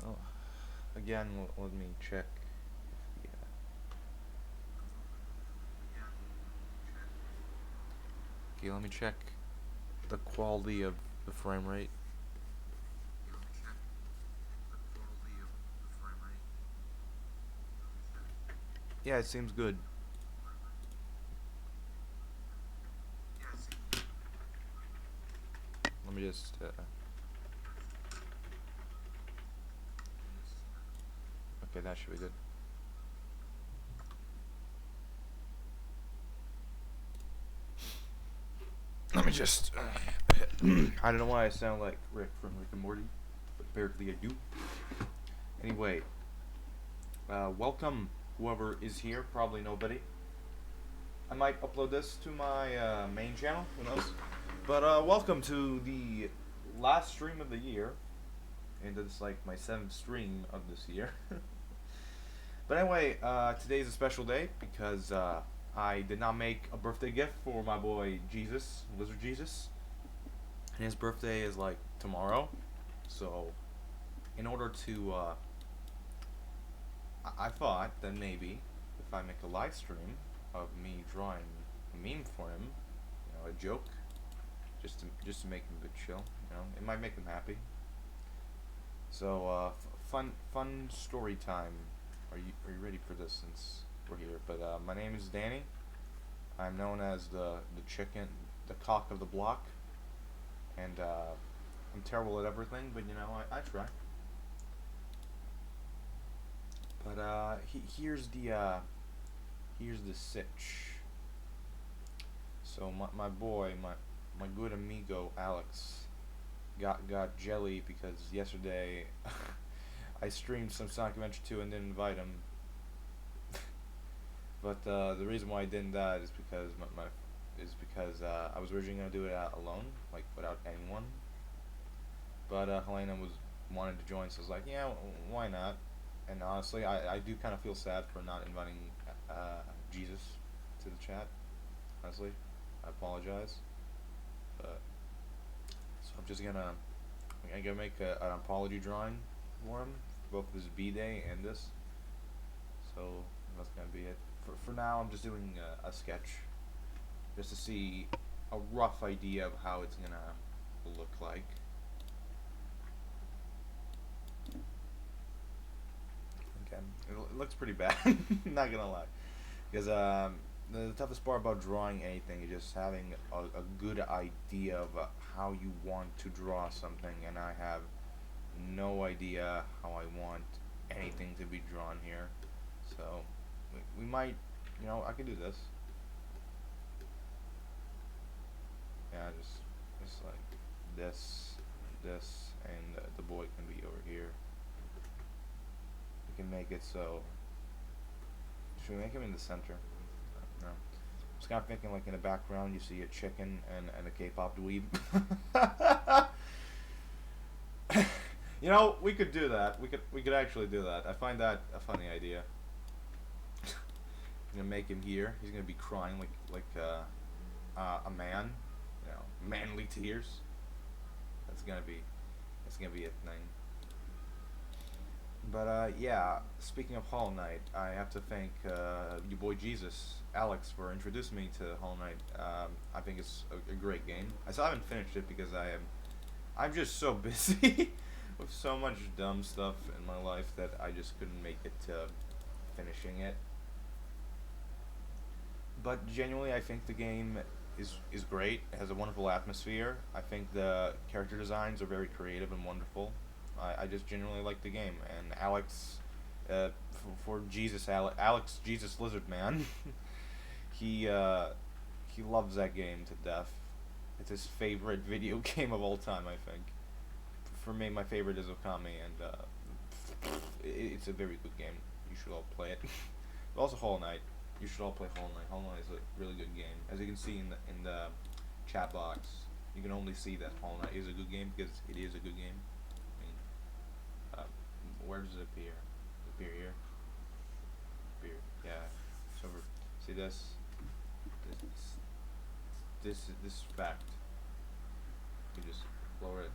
Oh, again, let me check. Yeah. Okay, let me check the quality of the frame rate. Yeah, it seems good. Let me just. Okay, that should be good. Let me just. I don't know why I sound like Rick from Rick and Morty, but apparently I do. Anyway, welcome whoever is here. Probably nobody. I might upload this to my main channel. Who knows? But welcome to the last stream of the year, and it's like my seventh stream of this year. But anyway, today's a special day because I did not make a birthday gift for my boy Jesus, Lizard Jesus, and his birthday is like tomorrow. So, in order to, I thought that maybe if I make a live stream of me drawing a meme for him, a joke, just to make him good chill, it might make him happy. So, fun story time. Are you ready for this? Since we're here, but my name is Danny. I'm known as the chicken, the cock of the block, and I'm terrible at everything, but I try. But here's the sitch. So my boy, my good amigo Alex, got jelly because yesterday I streamed some Sonic Adventure 2 and didn't invite him. But the reason why I didn't that is because I was originally gonna do it alone, like without anyone. But Helena was wanted to join, so I was like, yeah, why not? And honestly, I do kind of feel sad for not inviting Jesus to the chat. Honestly, I apologize. But so I'm gonna make an apology drawing for him, both his B day and this. So that's gonna be it. For now, I'm just doing a sketch, just to see a rough idea of how it's gonna look like. Okay, it looks pretty bad. Not gonna lie, because the toughest part about drawing anything is just having a good idea of how you want to draw something, and I have no idea how I want anything to be drawn here. So we might, I could do this. Yeah, just like this, and the boy can be over here. We can make it so. Should we make him in the center? No. I was kind of thinking like in the background you see a chicken and a K-pop dweeb. We could do that. We could actually do that. I find that a funny idea. I'm gonna make him here. He's gonna be crying like a man. Manly tears. That's gonna be a thing. But yeah, speaking of Hollow Knight, I have to thank your boy Jesus, Alex, for introducing me to Hollow Knight. I think it's a great game. I still haven't finished it because I'm just so busy with so much dumb stuff in my life that I just couldn't make it to finishing it. But genuinely, I think the game is great. It has a wonderful atmosphere. I think the character designs are very creative and wonderful. I just genuinely like the game. And Alex, for Jesus, Alex Jesus Lizard Man, he he loves that game to death. It's his favorite video game of all time, I think. For me, my favorite is Okami, and it's a very good game. You should all play it. But also Hollow Knight. You should all play Hollow Knight. Hollow Knight is a really good game. As you can see in the chat box, you can only see that Hollow Knight is a good game because it is a good game. I mean, where does it appear? Does it appear here? Appear. Yeah. It's over. See this? This fact. You just lower it.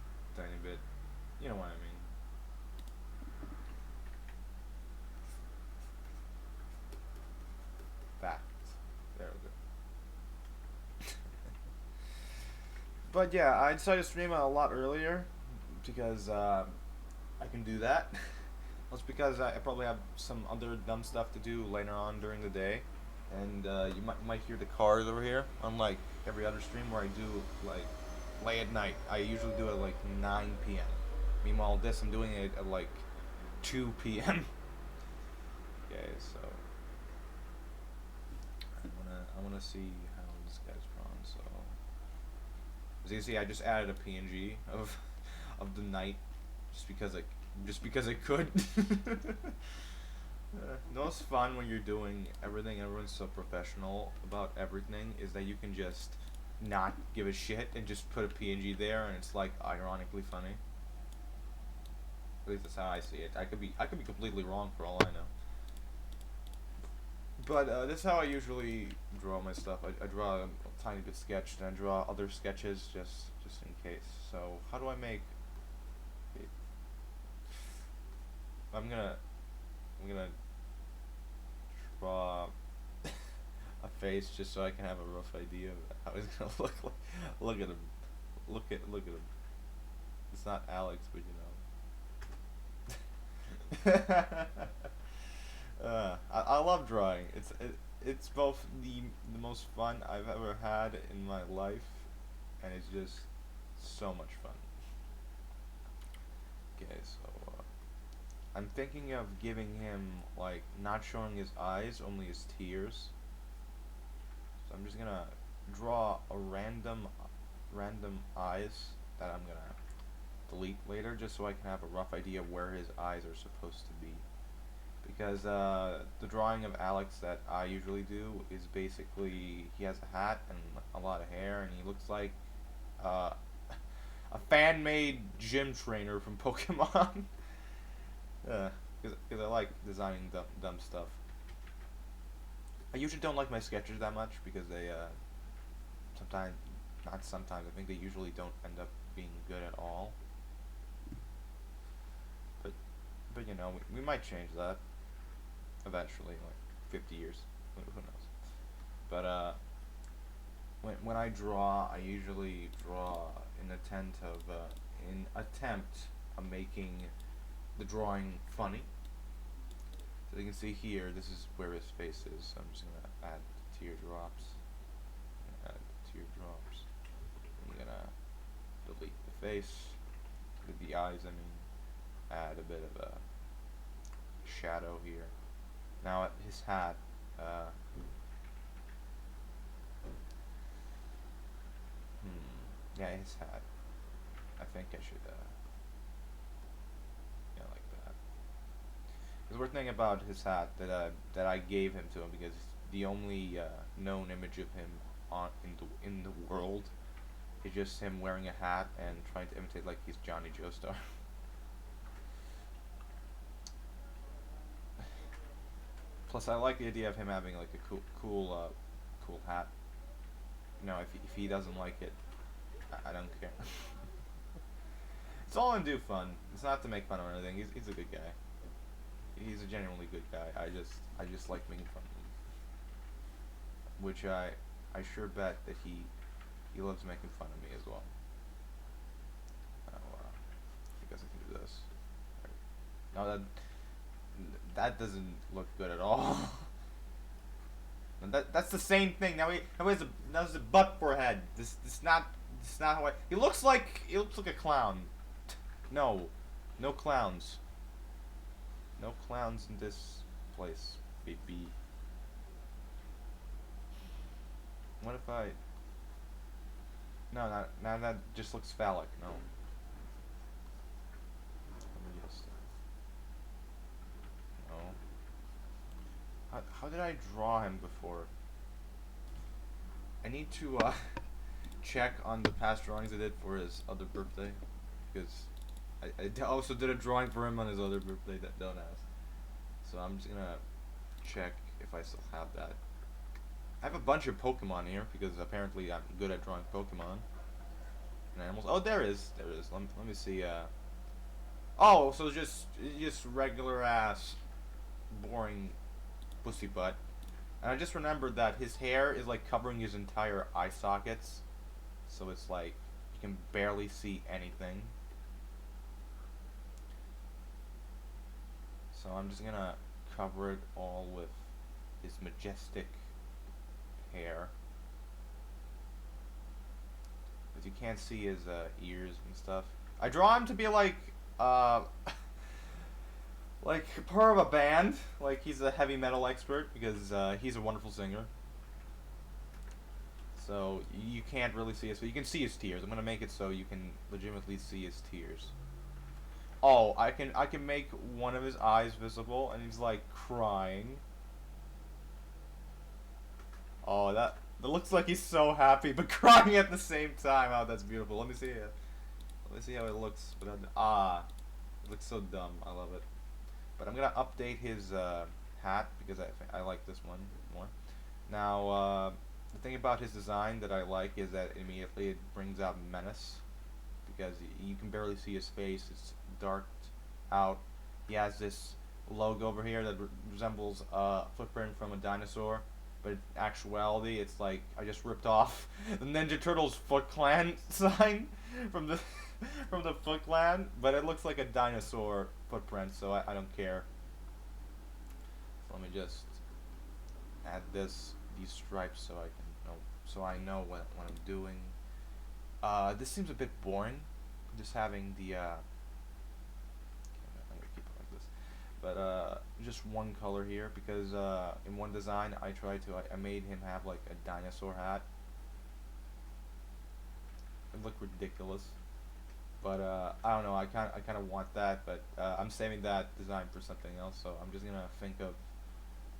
But yeah, I decided to stream a lot earlier because I can do that. Well, it's because I probably have some other dumb stuff to do later on during the day, and you might hear the cars over here. Unlike every other stream where I do like late at night, I usually do it at like 9 p.m. Meanwhile, this I'm doing it at like 2 p.m. Okay, so I wanna see how this guy's drawn. So as you can see, I just added a PNG of the night just because I could. The most fun when you're doing everything, everyone's so professional about everything, is that you can just not give a shit and just put a PNG there, and it's like ironically funny. At least that's how I see it. I could be completely wrong for all I know. But this is how I usually draw my stuff. I draw a tiny bit sketched, and I draw other sketches just in case. So how do I make? I'm gonna draw a face just so I can have a rough idea of how he's gonna look like. Look at him. Look at him. It's not Alex, but you know. I love drawing. It's both the most fun I've ever had in my life, and it's just so much fun. Okay, so I'm thinking of giving him like not showing his eyes, only his tears. So I'm just gonna draw a random eyes that I'm gonna delete later, just so I can have a rough idea of where his eyes are supposed to be. Because the drawing of Alex that I usually do is basically he has a hat and a lot of hair, and he looks like uh, a fan-made gym trainer from Pokemon. Because I like designing dumb stuff. I usually don't like my sketches that much because they sometimes, not sometimes, I think they usually don't end up being good at all. But you know, we might change that eventually, like 50 years. Who knows? But when I draw, I usually draw in attempt of making the drawing funny. So you can see here, this is where his face is. So I'm just gonna add teardrops. Add teardrops. I'm gonna delete the face, the eyes. I mean, add a bit of a shadow here. Now his hat. Yeah, his hat. I think I should. Yeah, like that. Because we're thinking about his hat that I gave him to him because the only known image of him in the world is just him wearing a hat and trying to imitate like he's Johnny Joestar. Plus, I like the idea of him having like a cool hat. You know, if he doesn't like it, I don't care. It's all in do fun. It's not to make fun or anything. He's a good guy. He's a genuinely good guy. I just like making fun of him, which I sure bet that he loves making fun of me as well. Now, I guess I can do this. No, that doesn't look good at all. That's the same thing. Now he's a butt for a head. This not how he looks like a clown. No, no clowns. No clowns in this place, baby. What if I? No, not now. That just looks phallic. No. Let me just. No. How did I draw him before? I need to check on the past drawings I did for his other birthday, because I also did a drawing for him on his other birthday. That don't ask. So I'm just gonna check if I still have that. I have a bunch of Pokemon here because apparently I'm good at drawing Pokemon and animals. Oh, there is. Let me see. Oh, so just regular ass, boring, pussy butt. And I just remembered that his hair is like covering his entire eye sockets, so it's like You can barely see anything. So I'm just gonna cover it all with his majestic hair. Because you can't see his ears and stuff. I draw him to be like, uh, like part of a band. Like he's a heavy metal expert because he's a wonderful singer. So you can't really see his. You can see his tears. I'm gonna make it so you can legitimately see his tears. Oh, I can make one of his eyes visible, and he's like crying. Oh, that looks like he's so happy, but crying at the same time. Oh, that's beautiful. Let me see it. Let me see how it looks. It looks so dumb. I love it. But I'm gonna update his hat because I like this one more. Now, the thing about his design that I like is that immediately it brings out menace because you can barely see his face. It's darked out. He has this logo over here that resembles a footprint from a dinosaur, but in actuality, it's like I just ripped off the Ninja Turtles Foot Clan sign from the from the Foot Clan, but it looks like a dinosaur footprint, so I don't care. So let me just add these stripes so I know what I'm doing. This seems a bit boring, just having the I'm gonna keep it like this, but just one color here because in one design I made him have like a dinosaur hat. It looked ridiculous, but I don't know. I kind of want that, but I'm saving that design for something else. So I'm just gonna think of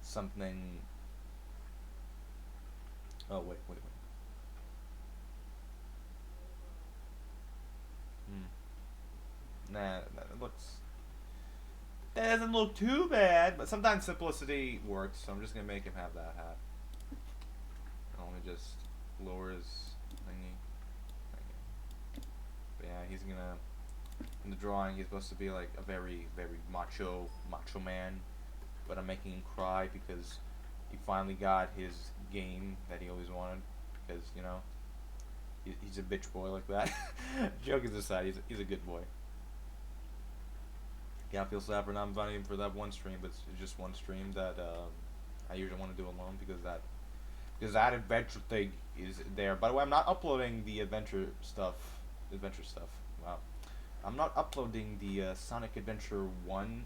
something. Oh wait. Nah, it looks. That doesn't look too bad, but sometimes simplicity works. So I'm just gonna make him have that hat. Let me just lower his thingy. But yeah, he's gonna. In the drawing, he's supposed to be like a very macho man, but I'm making him cry because he finally got his game that he always wanted. Because he's a bitch boy like that. Joking aside, he's a good boy. Yeah, I feel sad for not inviting him for that one stream, but it's just one stream that I usually want to do alone because that adventure thing is there. By the way, I'm not uploading the adventure stuff. Wow. I'm not uploading the Sonic Adventure 1,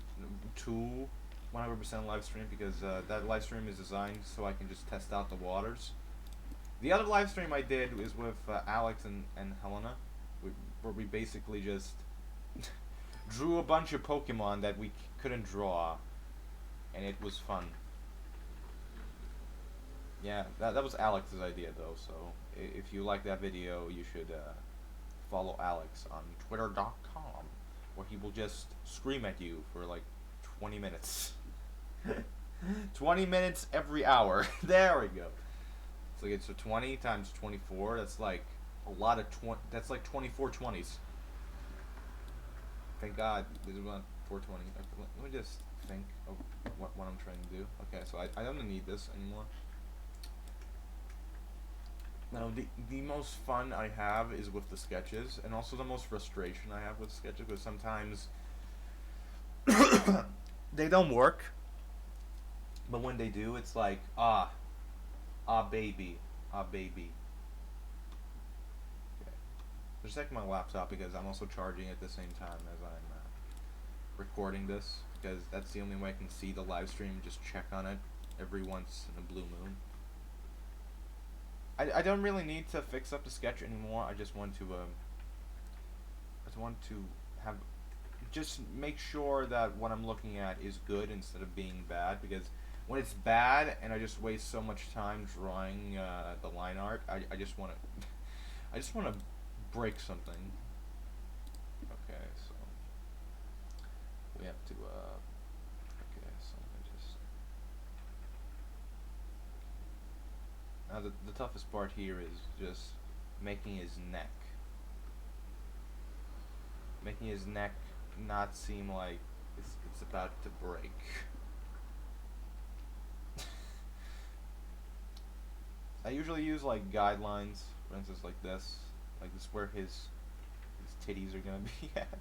2, 100% live stream because that live stream is designed so I can just test out the waters. The other live stream I did is with Alex and Helena, where we basically just drew a bunch of Pokemon that we couldn't draw, and it was fun. Yeah, that was Alex's idea though, so if you like that video, you should follow Alex on twitter.com, where he will just scream at you for like 20 minutes. 20 minutes every hour. There we go. So 20 times 24, that's like a lot of that's like 24 20s. Thank God this is about 420. Okay, let me just think of what I'm trying to do. Okay, so I don't need this anymore. Now, the most fun I have is with the sketches, and also the most frustration I have with sketches, because sometimes they don't work, but when they do, it's like, baby. Okay. Just checking my laptop, because I'm also charging at the same time as I'm recording this, because that's the only way I can see the live stream, just check on it every once in a blue moon. I don't really need to fix up the sketch anymore. I just want to have just make sure that what I'm looking at is good instead of being bad, because when it's bad and I just waste so much time drawing the line art, I just want to break something. Okay, so we have to okay, so let me just. Now the toughest part here is just making his neck. Making his neck not seem like it's about to break. I usually use like guidelines, for instance like this. Like this is where his titties are gonna be at.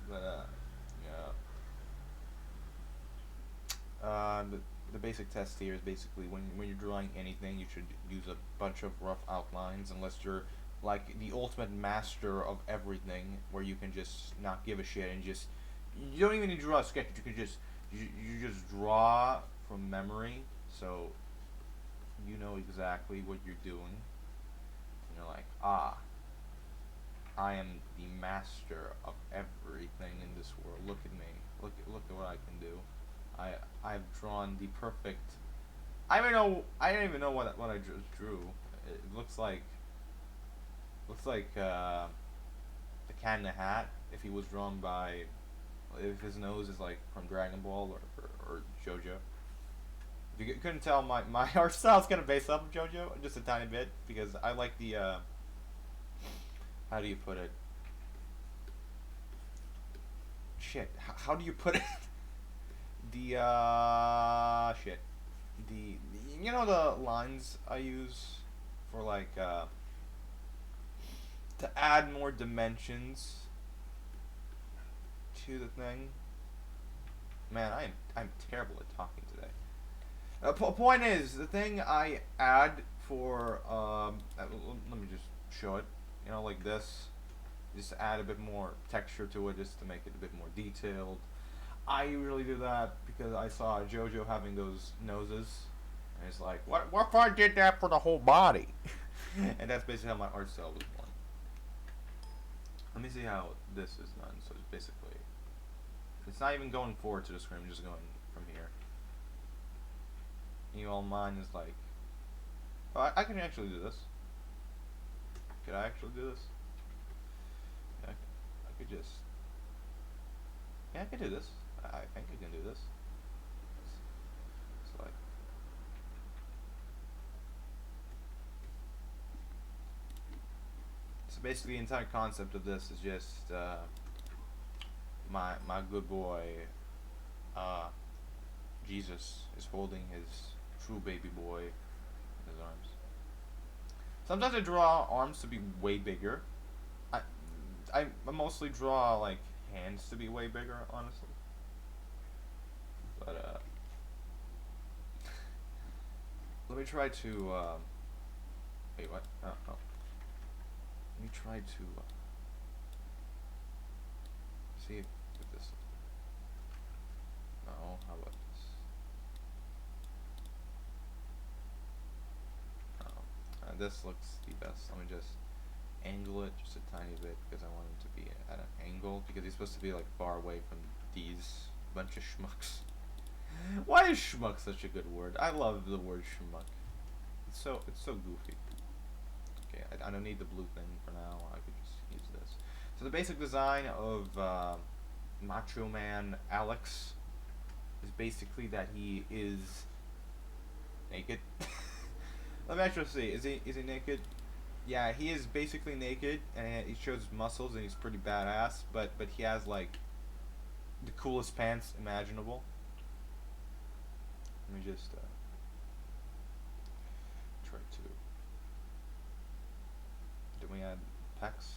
But yeah. The basic test here is basically when you're drawing anything, you should use a bunch of rough outlines unless you're like the ultimate master of everything, where you can just not give a shit and just you don't even need to draw a sketch. You can just you just draw from memory, so you know exactly what you're doing. And you're like, ah, I am the master of everything in this world. Look at me. Look at what I can do. I've drawn the perfect. I don't even know what I just drew. It looks like the Cat in the Hat if he was drawn by, if his nose is like from Dragon Ball or JoJo. If you couldn't tell, my art style is kind of based off of JoJo just a tiny bit because I like the how do you put it? Shit, how do you put it? The shit. You know the lines I use for like to add more dimensions to the thing. Man, I'm terrible at talking today. Point is, the thing I add for let me just show it. You know, like this. Just add a bit more texture to it, just to make it a bit more detailed. I usually do that because I saw JoJo having those noses, and it's like, what if I did that for the whole body? And that's basically how my art style was born. Let me see how this is done. So it's basically, it's not even going forward to the screen, I'm just going from here. You all mine is like, oh, I can actually do this. Could I actually do this? Yeah, I could just, yeah, I could do this. I think I can do this. It's like, so basically the entire concept of this is just my good boy Jesus is holding his true baby boy in his arms. Sometimes I draw arms to be way bigger. I mostly draw like hands to be way bigger, honestly. But let me try to wait, what? Oh. Let me try to see if this. No, how about this? Oh, this looks the best. Let me just angle it just a tiny bit because I want him to be at an angle because he's supposed to be like far away from these bunch of schmucks. Why is schmuck such a good word? I love the word schmuck. It's so goofy. Okay, I don't need the blue thing for now. I could just use this. So the basic design of Macho Man Alex is basically that he is naked. Let me actually see. Is he naked? Yeah, he is basically naked, and he shows his muscles, and he's pretty badass. But he has like the coolest pants imaginable. Let me just try to. Then we add pecs,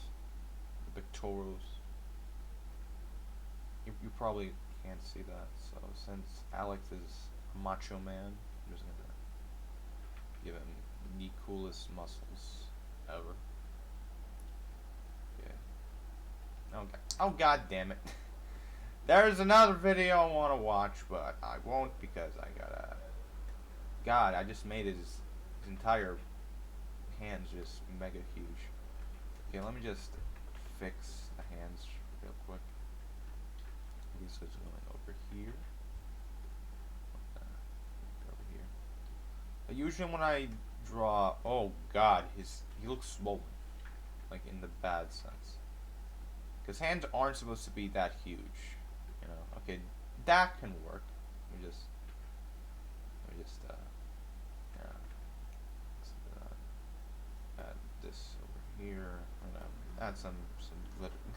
the pectorals. You probably can't see that. So since Alex is a macho man, I'm just gonna give him the coolest muscles ever. Okay. Oh god damn it. There's another video I want to watch, but I won't because I gotta. God, I just made his entire hands just mega huge. Okay, let me just fix the hands real quick. This is going over here. Over here. Usually when I draw, oh god, he looks swollen, like in the bad sense. Because hands aren't supposed to be that huge. You know, okay, that can work. Let me just add this over here. And add some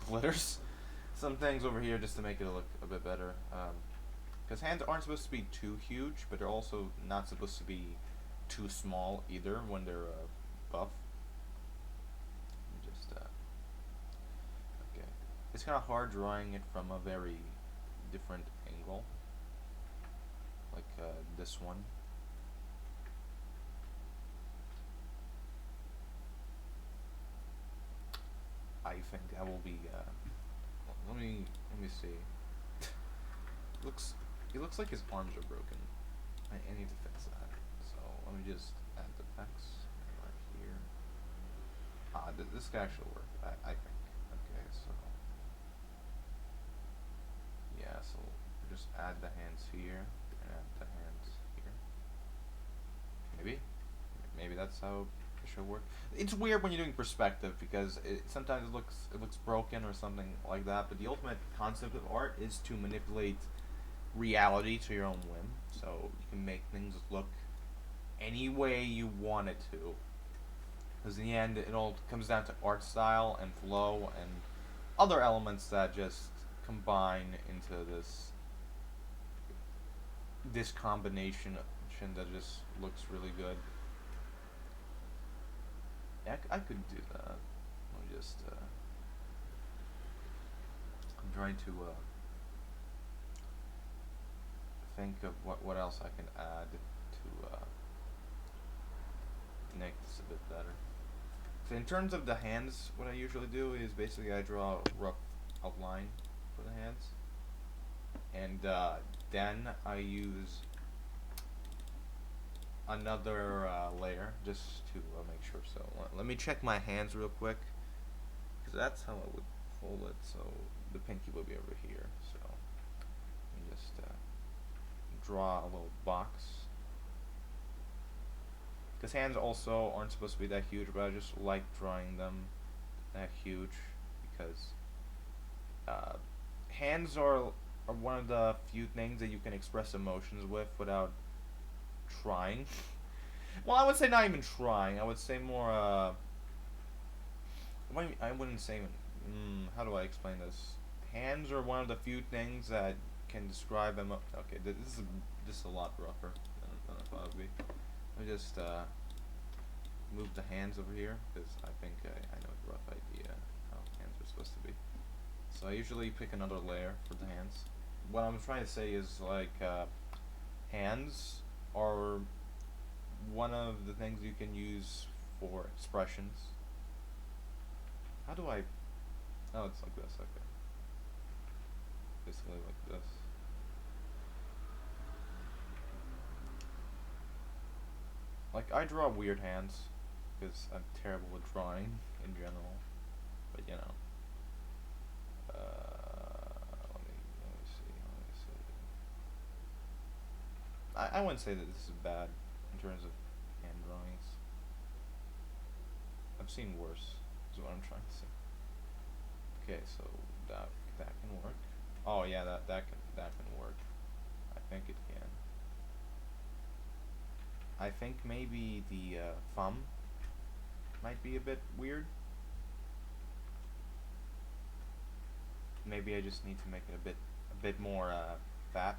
glitters, some things over here just to make it look a bit better. Because hands aren't supposed to be too huge, but they're also not supposed to be too small either when they're buff. it's kind of hard drawing it from a very different angle, like this one. I think that will be. Let me see. looks it looks like his arms are broken. I need to fix that. So let me just add the text right here. This could actually work. I think. Okay, so yeah, so just add the hands here and add the hands here. Maybe that's how it should work. It's weird when you're doing perspective because sometimes it looks broken or something like that. But the ultimate concept of art is to manipulate reality to your own whim. So you can make things look any way you want it to. Because in the end, it all comes down to art style and flow and other elements that just combine into this combination that just looks really good. Yeah, I could do that. Let me just. I'm trying to think of what else I can add to make this a bit better. So in terms of the hands, what I usually do is basically I draw a rough outline for the hands, and then I use another layer just to make sure. So let me check my hands real quick, because that's how I would fold it. So the pinky will be over here. So let me just draw a little box. Because hands also aren't supposed to be that huge, but I just like drawing them that huge because hands are one of the few things that you can express emotions with without trying. Well, I would say not even trying. I would say more. I wouldn't say. How do I explain this? Hands are one of the few things that can describe Okay, this is a lot rougher than I thought it would be. Let me just move the hands over here because I think I know a rough idea how hands are supposed to be. So I usually pick another layer for the hands. What I'm trying to say is like hands are one of the things you can use for expressions. How do I? Oh, it's like this. Okay, basically like this. Like I draw weird hands because I'm terrible at drawing in general, but you know. Let me see. I wouldn't say that this is bad in terms of hand drawings. I've seen worse, is what I'm trying to say. Okay, so that can work. Oh yeah, that can work. I think it can. I think maybe the thumb might be a bit weird. Maybe I just need to make it a bit more fat.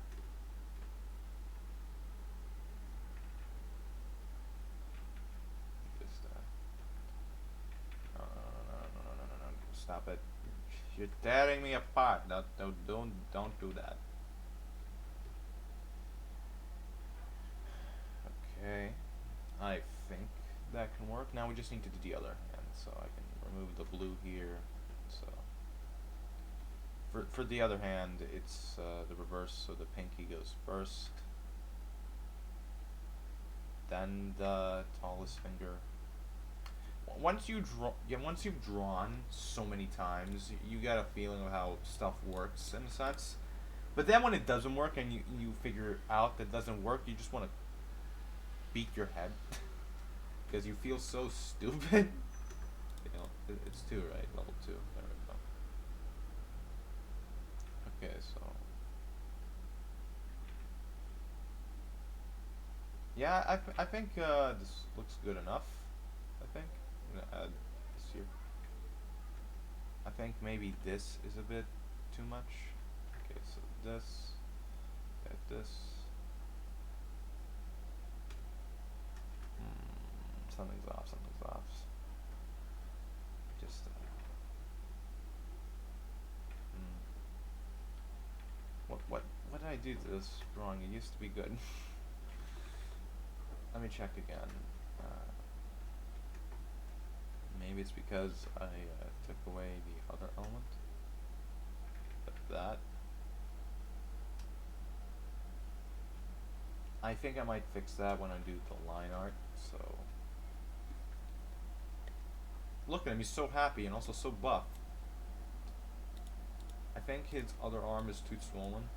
Just no, stop it! You're tearing me apart. Don't do that. Okay, I think that can work. Now we just need to do the other hand, so I can remove the blue here. So for the other hand, it's the reverse. So the pinky goes first, then the tallest finger. Once you've drawn so many times, you get a feeling of how stuff works in a sense. But then when it doesn't work and you figure out that it doesn't work, you just want to beat your head because you feel so stupid. You know, it's 2, right? Level 2. There we go. Okay, so yeah, I think this looks good enough. I think I'm gonna add this here. I think maybe this is a bit too much. Okay, so this, get this. Something's off. Just do this drawing? It used to be good. Let me check again. Maybe it's because I took away the other element. But that. I think I might fix that when I do the line art, so. Look at him, he's so happy and also so buff. I think his other arm is too swollen,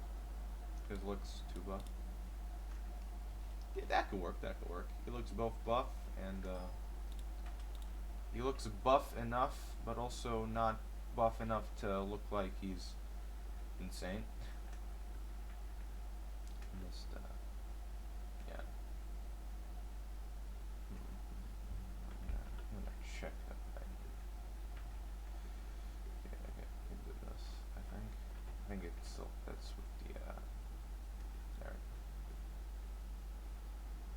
because it looks too buff. Yeah, that could work, that could work. He looks both buff and, he looks buff enough, but also not buff enough to look like he's insane. Just, yeah. I'm gonna check that thing. Okay, I can do this, I think. I think it still fits with the, there.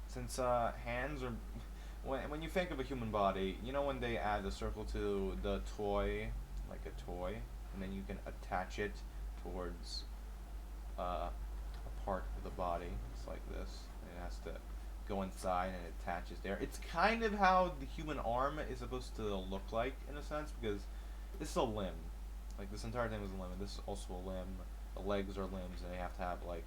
Since, hands are... When you think of a human body, you know when they add a circle to the toy, like a toy, and then you can attach it towards a part of the body. It's like this. And it has to go inside and it attaches there. It's kind of how the human arm is supposed to look like, in a sense, because this is a limb. Like, this entire thing is a limb, and this is also a limb. The legs are limbs, and they have to have, like...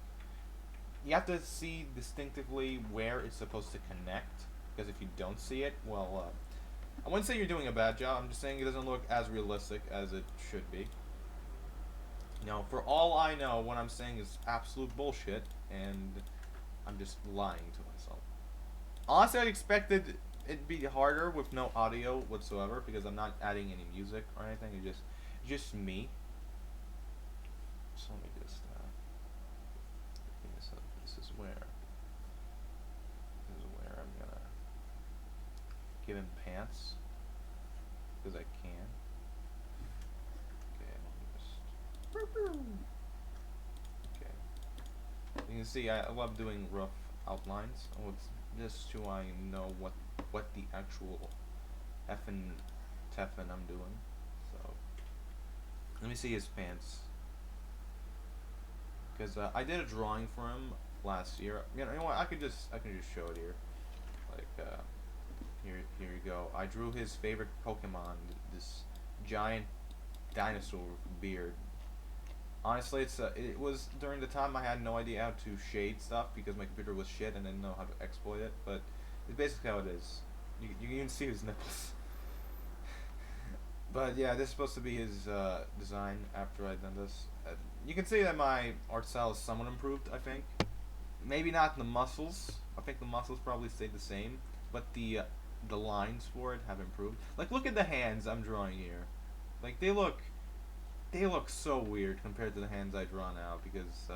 You have to see distinctively where it's supposed to connect. Because if you don't see it, well, I wouldn't say you're doing a bad job. I'm just saying it doesn't look as realistic as it should be. You know, for all I know, what I'm saying is absolute bullshit, and I'm just lying to myself. Honestly, I expected it'd be harder with no audio whatsoever, because I'm not adding any music or anything. It's just me. So let me just, okay, so this is where I'm gonna give him pants, because I can. Okay, let me just... Okay. You can see I love doing rough outlines. It's just so I know what the actual effing teffin I'm doing. So let me see his pants, because I did a drawing for him last year. You know what? I can just show it here. Like here you go. I drew his favorite Pokemon, this giant dinosaur with a beard. Honestly, it was during the time I had no idea how to shade stuff because my computer was shit and I didn't know how to exploit it. But it's basically how it is. You can even see his nipples. But yeah, this is supposed to be his design after I'd done this. You can see that my art style is somewhat improved, I think. Maybe not the muscles. I think the muscles probably stayed the same, but the lines for it have improved. Like, look at the hands I'm drawing here. Like, they look so weird compared to the hands I draw now, because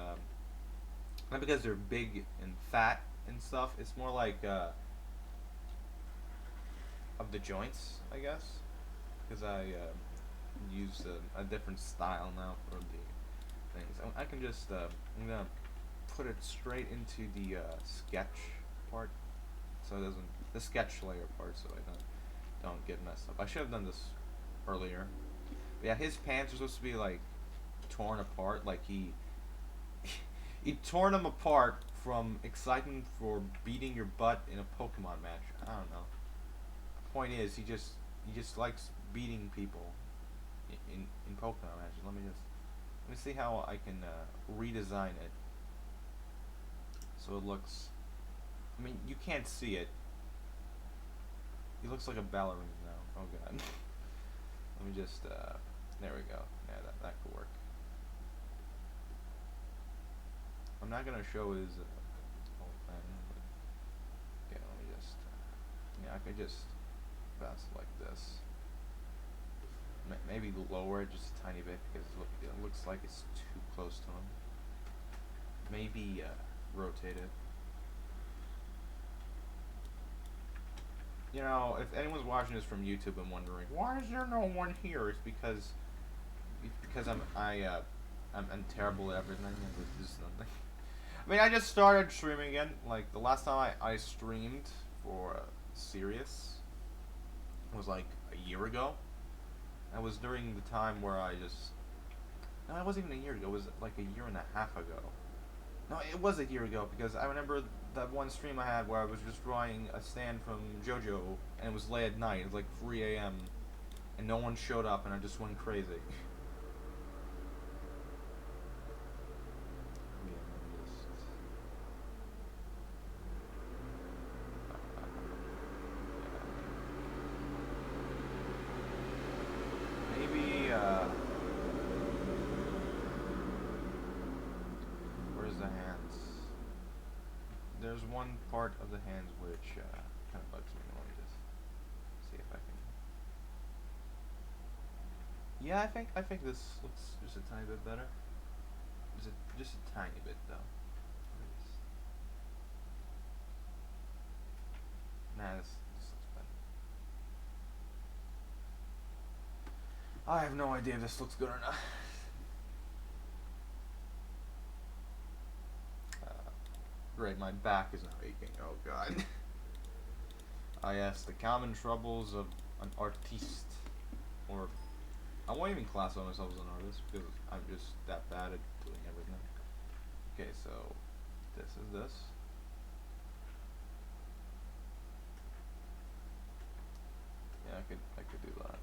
not because they're big and fat and stuff. It's more like of the joints, I guess, because I use a different style now for the things. I can just I'm gonna put it straight into the sketch part, so it doesn't, the sketch layer part, so I don't get messed up. I should have done this earlier. But yeah, his pants are supposed to be like torn apart, like he torn them apart from excitement for beating your butt in a Pokemon match. I don't know. Point is, he just likes beating people in Pokemon matches. Let me see how I can redesign it so it looks. I mean, you can't see it. He looks like a ballerina now. Oh god. Let me just. There we go. Yeah, that could work. I'm not gonna show his whole thing. But okay, let me just. Yeah, I could just bounce it like this. Maybe lower it just a tiny bit because it looks like it's too close to him. Maybe rotate it. You know, if anyone's watching this from YouTube and wondering why is there no one here, it's because I'm terrible at everything. And there's just nothing. I mean, I just started streaming again. Like the last time I streamed for Sirius was like a year ago. That was during the time where I just... No, it wasn't even a year ago. It was like a year and a half ago. No, it was a year ago because I remember that one stream I had where I was just drawing a stand from JoJo and it was late at night. It was like 3 a.m. and no one showed up and I just went crazy. Yeah, maybe, where's the hands? There's one part of the hands which kind of bugs me. Let me just see if I can. Yeah, I think this looks just a tiny bit better. Just a tiny bit though. Nah, this looks better. I have no idea if this looks good or not. Great, my back is now aching. Oh god. Ah yes, the common troubles of an artiste. Or, I won't even classify myself as an artist because I'm just that bad at doing everything. Okay, so this is this. Yeah, I could do that.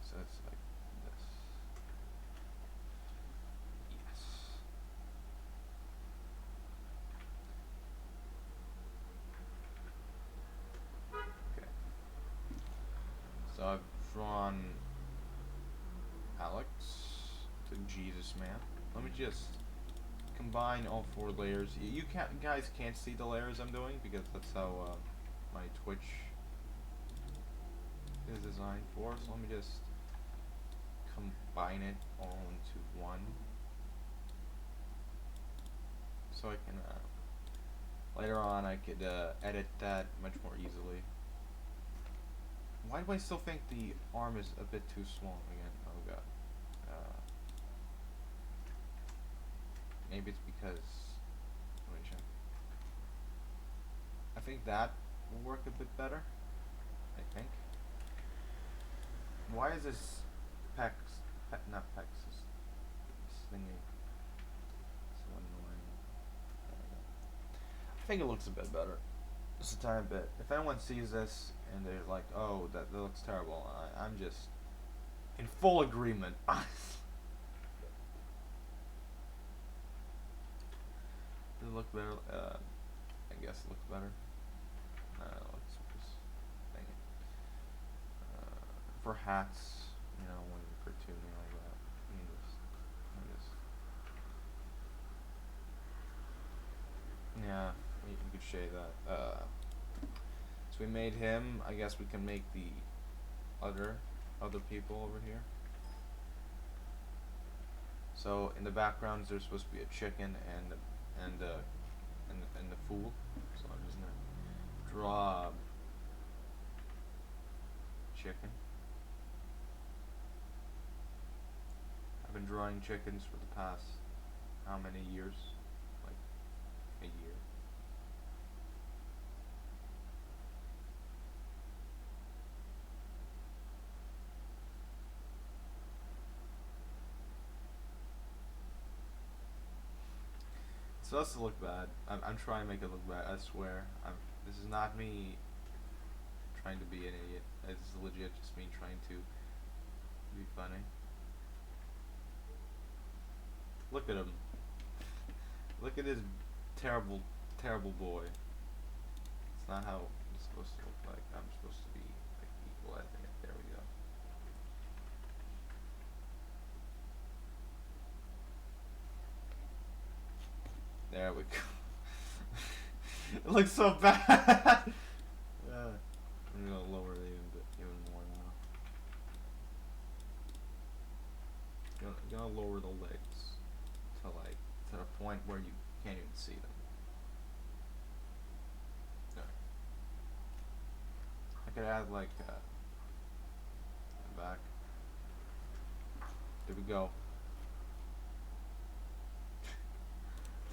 So it's like this. Yes. Okay. So I've drawn Alex to Jesus Man. Let me just combine all four layers. You guys can't see the layers I'm doing because that's how my Twitch is designed for. So let me just combine it all into one, so I can later on I could edit that much more easily. Why do I still think the arm is a bit too small again? Oh god. Maybe it's because. Let me check. I think that will work a bit better. I think. Why is this not pecs, this thingy so annoying? I think it looks a bit better. Just a tiny bit. If anyone sees this and they're like, oh, that looks terrible, I'm just in full agreement. Does it look better? I guess it looks better. Let's just dang it. For hats, when you're cartooning like that, yeah, you could shade that. So we made him. I guess we can make the other people over here. So in the backgrounds, there's supposed to be a chicken and the fool. So I'm just gonna draw chicken. I've been drawing chickens for the past how many years? Like a year. So that's to look bad. I'm trying to make it look bad. I swear. This is not me trying to be an idiot. It's legit just me trying to be funny. Look at him. Look at this terrible, terrible boy. It's not how it's supposed to look like. I'm supposed to be like equalizing it. There we go. There we go. It looks so bad. I'm gonna lower it even more now. Gonna lower the legs to the point where you can't even see them. There. I could add like the back. There we go.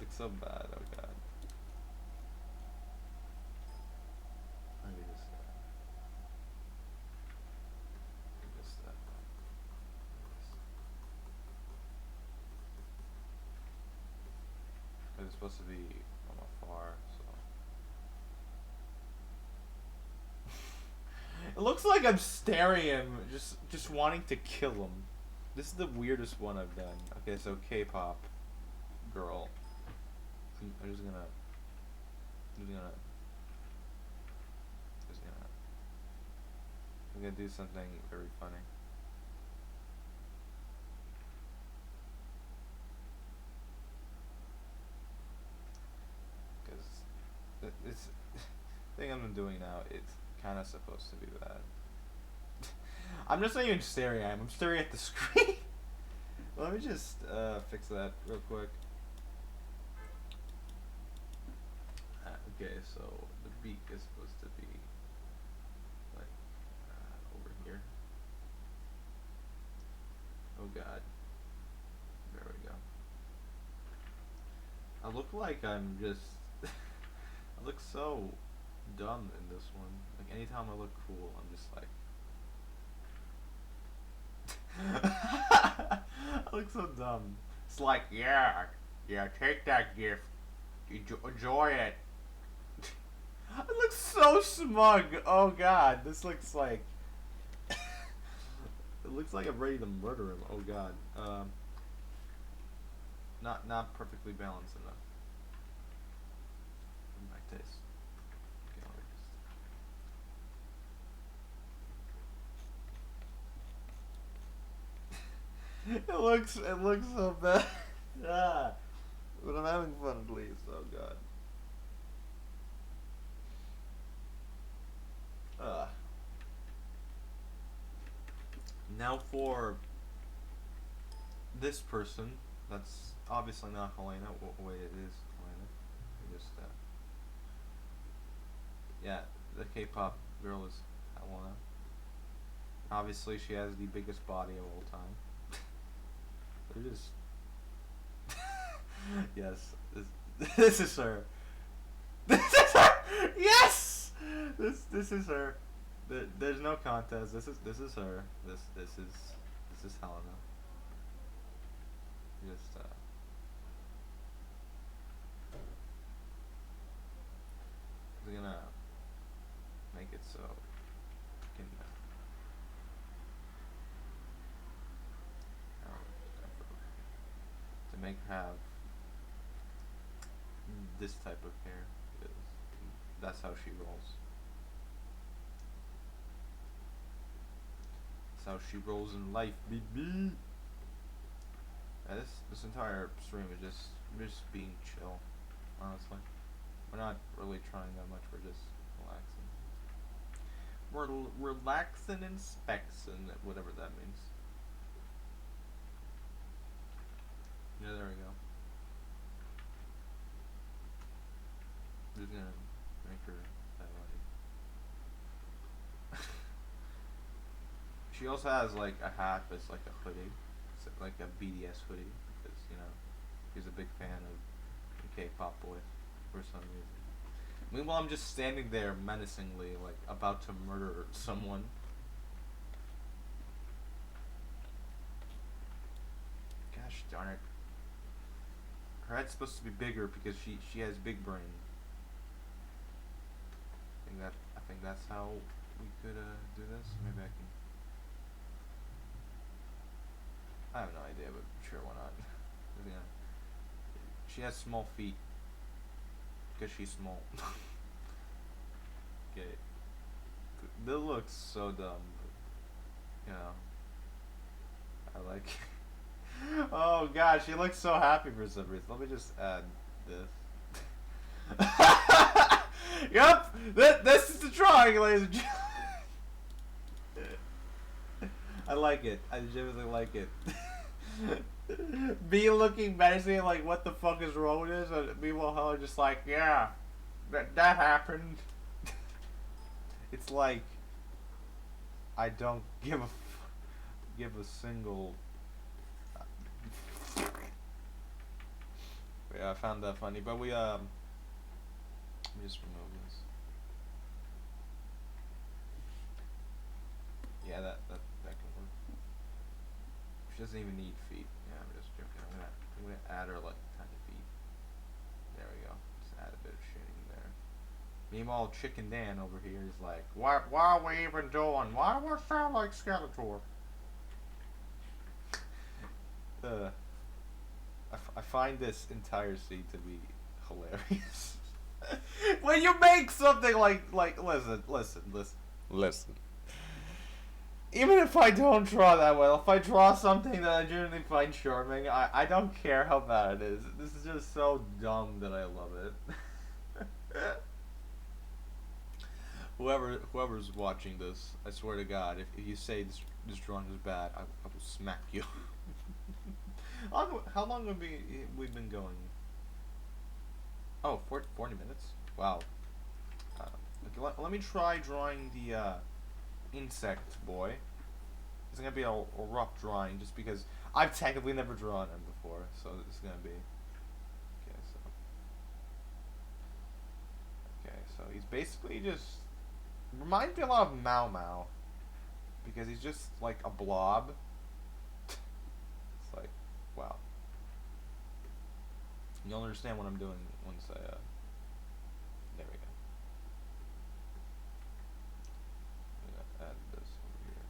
Looks so bad. Oh god. Let me just. supposed to be from afar, so it looks like I'm staring him, just wanting to kill him. This is the weirdest one I've done. Okay, so K-pop girl. I'm just gonna, just gonna, just gonna. I'm gonna do something very funny. Because this thing I'm doing now, it's kind of supposed to be bad. I'm just not even staring at him. I'm staring at the screen. Let me just fix that real quick. Okay, so the beak is supposed to be like over here. Oh God. There we go. I look like I'm just. I look so dumb in this one. Like anytime I look cool, I'm just like. I look so dumb. It's like, yeah, take that gift, enjoy it. I look so smug. Oh God, this looks like. It looks like I'm ready to murder him. Oh God. Not perfectly balanced enough. For my taste. Okay, it looks so bad. Ah, but I'm having fun at least. Oh God. Now for this person, that's obviously not Helena. Wait, it is Helena. We just yeah, the K-pop girl is Helena. Obviously, she has the biggest body of all time. They're just yes, this is her. This is her. Yes, this is her. There's no contest. This is her. This is Helena. Just I'm gonna make it so I can to make her have this type of hair because that's how she rolls. That's how she rolls in life, baby. Yeah, this entire stream is just being chill. Honestly, we're not really trying that much. We're just relaxing. We're relaxing and spexing, whatever that means. Yeah, there we go. Just gonna make her that way. She also has like a hat that's like a hoodie, it's like a BDS hoodie because she's a big fan of K-pop boys for some reason. Meanwhile, I'm just standing there menacingly, like about to murder someone. Gosh darn it! Her head's supposed to be bigger because she has big brain. I think that's how we could do this. Maybe I can. I have no idea, but sure, why not? Yeah. She has small feet because she's small. Okay. This looks so dumb, but I like. Oh God, she looks so happy for some reason. Let me just add this. Yep, this is the drawing, ladies and gentlemen. I like it. I genuinely like it. Me looking menacing like what the fuck is wrong with this, and meanwhile Helen just like, yeah, that happened. It's like I don't give a single. Yeah, I found that funny, but we let me just remove this. Yeah, that can work. She doesn't even need feet. Yeah, I'm just joking. I'm gonna add her like tiny feet. Meanwhile, Chicken Dan over here is like, what are we even doing? Why do I sound like Skeletor? Uh, I find this entire scene to be hilarious. When you make something like listen. Even if I don't draw that well, if I draw something that I genuinely find charming, I don't care how bad it is. This is just so dumb that I love it. Whoever's watching this, I swear to God, if you say this drawing is bad, I will smack you. How long have we been going? Oh, 40 minutes? Wow. Okay, let me try drawing the insect boy. It's gonna be a rough drawing just because I've technically never drawn him before, so it's gonna be. Okay, so he's basically just reminds me a lot of Mao Mao because he's just like a blob. It's like, wow. You'll understand what I'm doing once I there we go. I'm gonna add this over here.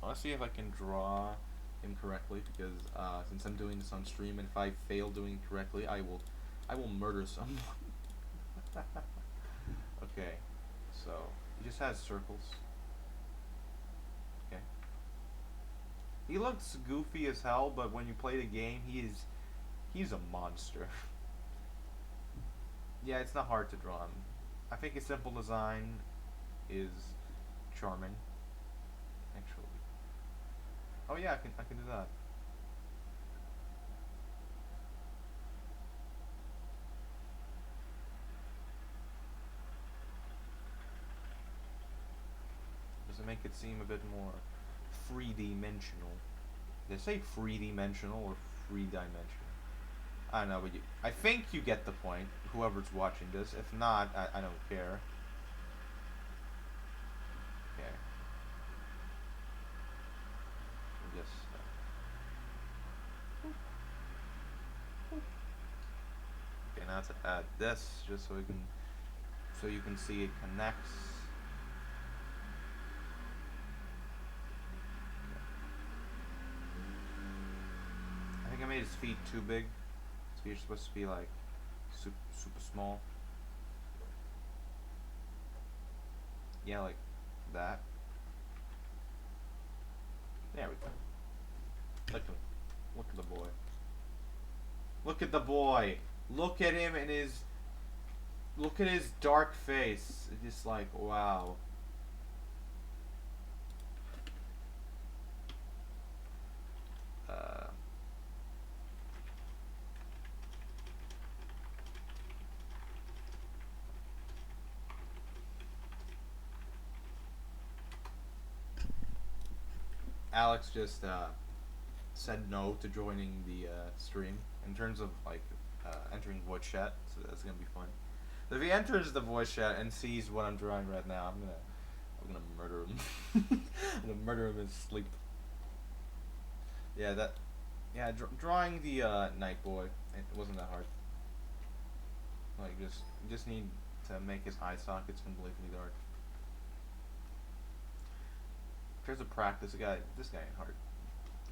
I want to see if I can draw him correctly because since I'm doing this on stream, and if I fail doing it correctly, I will murder someone. Okay, so he just has circles. Okay. He looks goofy as hell, but when you play the game, he's a monster. Yeah, it's not hard to draw him. I think his simple design is charming. Actually. Oh yeah, I can do that. Does it make it seem a bit more three-dimensional? They say three-dimensional or three-dimensional. I don't know, but I think you get the point. Whoever's watching this. If not, I don't care. Okay. Just. Okay, now to add this, just so you can see it connects. I think I made his feet too big. His feet are supposed to be like super small. Yeah, like that. There we go. Look at the boy. Look at the boy. Look at him and look at his dark face. It's just like, wow. Alex just said no to joining the stream in terms of like entering voice chat, so that's gonna be fun. If he enters the voice chat and sees what I'm drawing right now, I'm gonna murder him. I'm gonna murder him in his sleep. Yeah, drawing the night boy, it wasn't that hard. Like you just need to make his eye sockets completely dark. In terms of practice, this guy ain't hard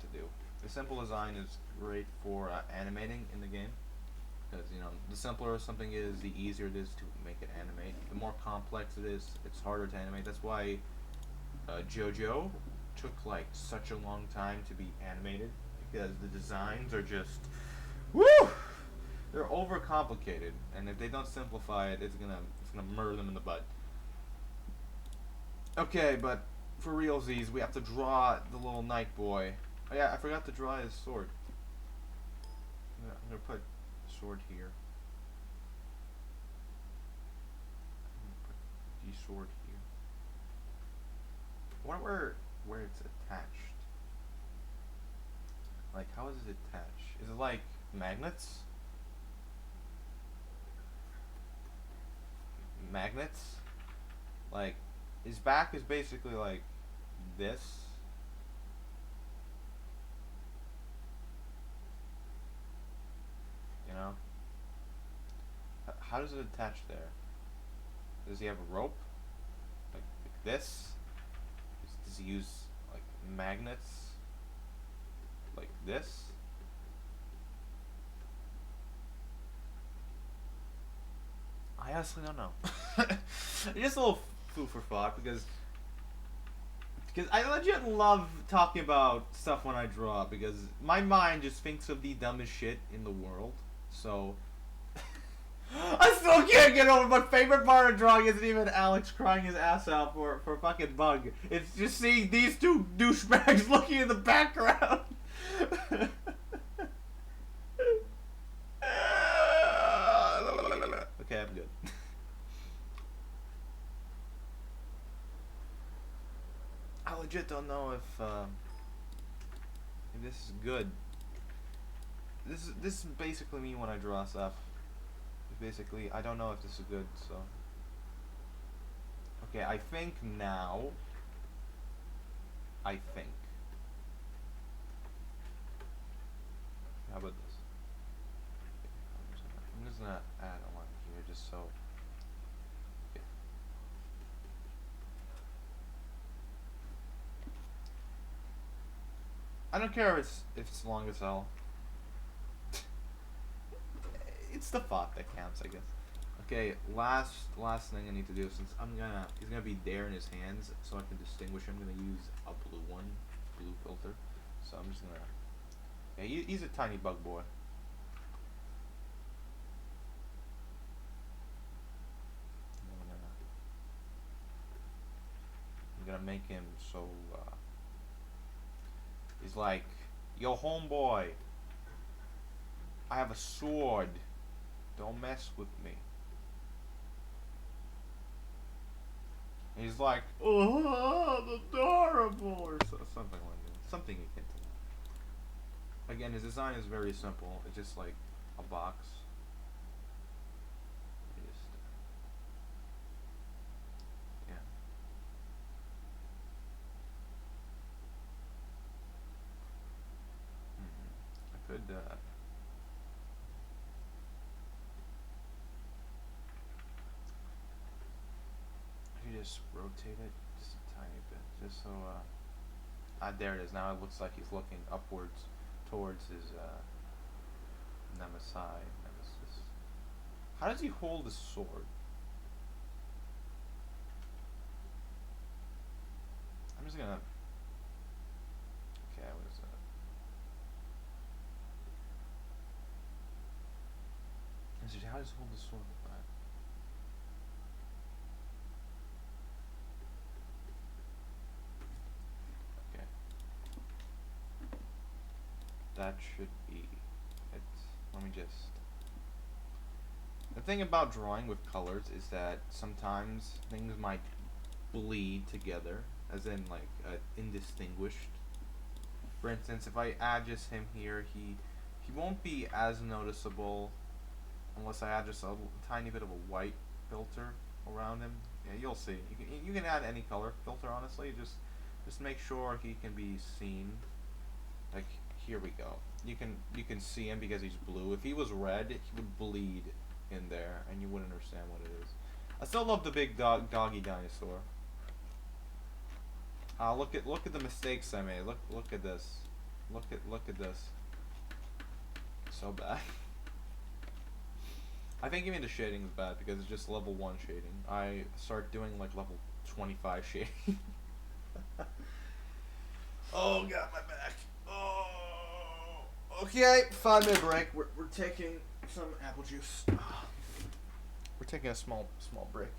to do. The simple design is great for animating in the game, because the simpler something is, the easier it is to make it animate. The more complex it is, it's harder to animate. That's why JoJo took like such a long time to be animated, because the designs are just woo. They're overcomplicated, and if they don't simplify it, it's gonna murder them in the butt. Okay, but for realsies, we have to draw the little night boy. Oh yeah, I forgot to draw his sword. I'm gonna put sword here. I'm gonna put the sword here. I wonder where it's attached. Like, how is it attached? Is it like magnets? Magnets? Like, his back is basically like this. how does it attach there? Does he have a rope? Like this? Does he use like magnets? Like this? I honestly don't know. Just a little food for thought because I legit love talking about stuff when I draw because my mind just thinks of the dumbest shit in the world. So I still can't get over my favorite part of drawing isn't even Alex crying his ass out for fucking Bug. It's just seeing these two douchebags looking in the background. Okay, I'm good. I legit don't know if this is good. This is basically me when I draw stuff. Basically, I don't know if this is good, so. Okay, I think now. I think. How about this? I'm just gonna add a line here just so. Yeah. I don't care if it's long as hell. It's the thought that counts, I guess. Okay, last thing I need to do since he's gonna be there in his hands, so I can distinguish him. I'm gonna use a blue filter. So I'm just gonna. Yeah, he's a tiny bug boy. I'm gonna make him so. He's like, yo, homeboy. I have a sword. Don't mess with me. And he's like, oh, adorable, or something like that. Something akin to that. Again, his design is very simple. It's just like a box. Yeah. I could. Just rotate it just a tiny bit, just so there it is. Now it looks like he's looking upwards towards his nemesis. How does he hold his sword? I'm just gonna. Okay, what is that? How does he hold his sword with that? That should be it. Let me just. The thing about drawing with colors is that sometimes things might bleed together, as in like indistinguished. For instance, if I add just him here, he won't be as noticeable unless I add just a tiny bit of a white filter around him. Yeah, you'll see. You can add any color filter, honestly. Just make sure he can be seen. Like, here we go. You can see him because he's blue. If he was red, he would bleed in there, and you wouldn't understand what it is. I still love the big doggy dinosaur. Look at the mistakes I made. Look at this. Look at this. So bad. I think even the shading is bad because it's just level 1 shading. I start doing like level 25 shading. Oh god, my back. Oh. Okay, 5-minute break. We're taking some apple juice. We're taking a small break.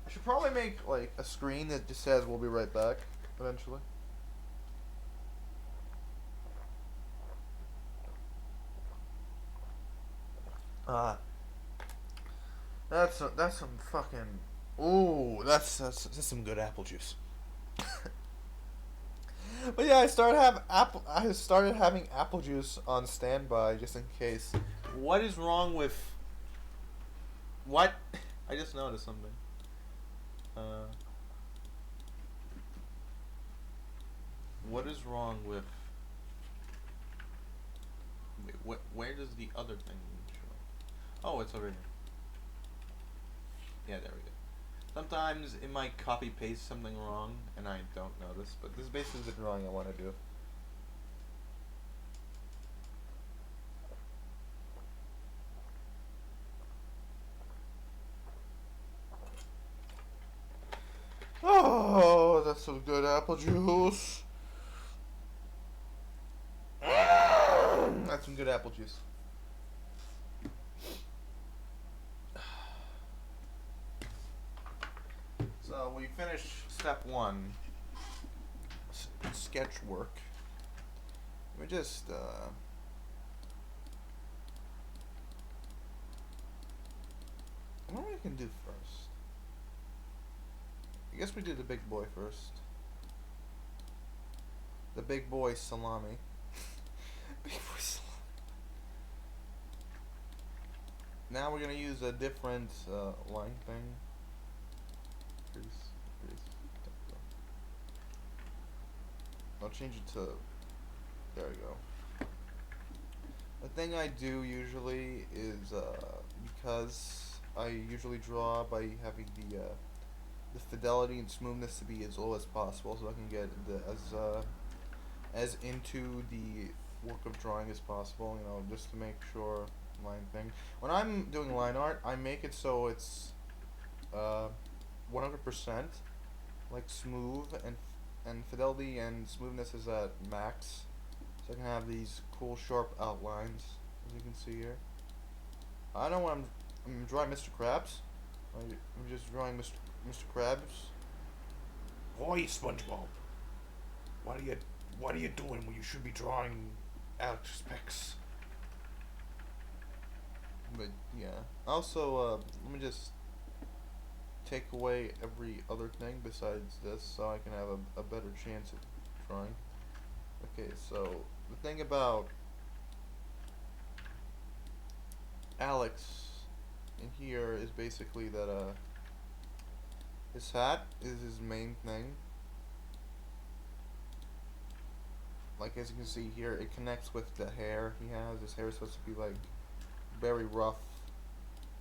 I should probably make like a screen that just says we'll be right back eventually. That's some fucking. Ooh, that's some good apple juice. But yeah, I started having apple juice on standby just in case. What is wrong with? What? I just noticed something. What is wrong with? Wait, where does the other thing show? Oh, it's over here. Yeah, there we go. Sometimes it might copy paste something wrong, and I don't notice. But this is basically the drawing I want to do. Oh, that's some good apple juice. That's some good apple juice. So we finished step one, sketch work. We just I don't know what I can do first. I guess we do the big boy first. The big boy salami. Big boy salami. Now we're gonna use a different line thing. I'll change it to. There we go. The thing I do usually is because I usually draw by having the fidelity and smoothness to be as low as possible, so I can get as into the work of drawing as possible. You know, just to make sure line thing. When I'm doing line art, I make it so it's 100% like smooth and fidelity and smoothness is at max, so I can have these cool sharp outlines as you can see here. I know when I'm drawing Mr. Krabs. I'm just drawing Mr. Krabs. Why, SpongeBob? What are you doing when you should be drawing Alex Specs? But yeah. Also, let me just take away every other thing besides this so I can have a better chance at drawing. Okay, so the thing about Alex in here is basically that his hat is his main thing. Like as you can see here, it connects with the hair he has. His hair is supposed to be like very rough.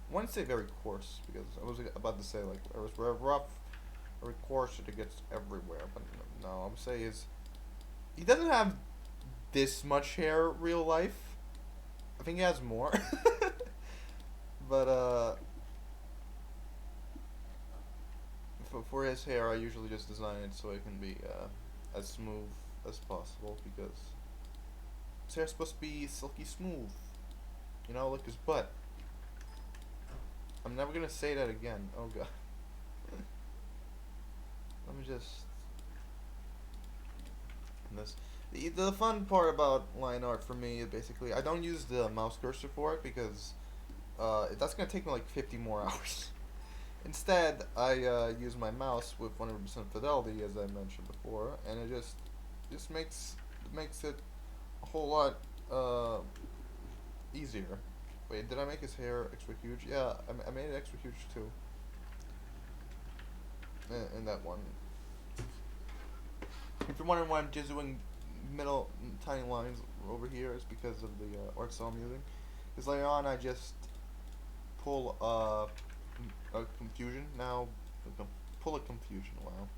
I wouldn't say very coarse because I was about to say like it was very rough, very coarse, and it gets everywhere. But no, I'm saying is he doesn't have this much hair real life. I think he has more. But for his hair, I usually just design it so it can be as smooth as possible because his hair's supposed to be silky smooth. You know, like his butt. I'm never gonna say that again. Oh god. Let me just. This. The fun part about line art for me is basically I don't use the mouse cursor for it because that's gonna take me like 50 more hours. Instead, I use my mouse with 100% fidelity, as I mentioned before, and it just makes it a whole lot easier. Wait, did I make his hair extra huge? Yeah, I made it extra huge too. In that one. If you're wondering why I'm just doing middle tiny lines over here, it's because of the art style I'm using. Because later on, I just pull a confusion. Now, pull a confusion. Wow.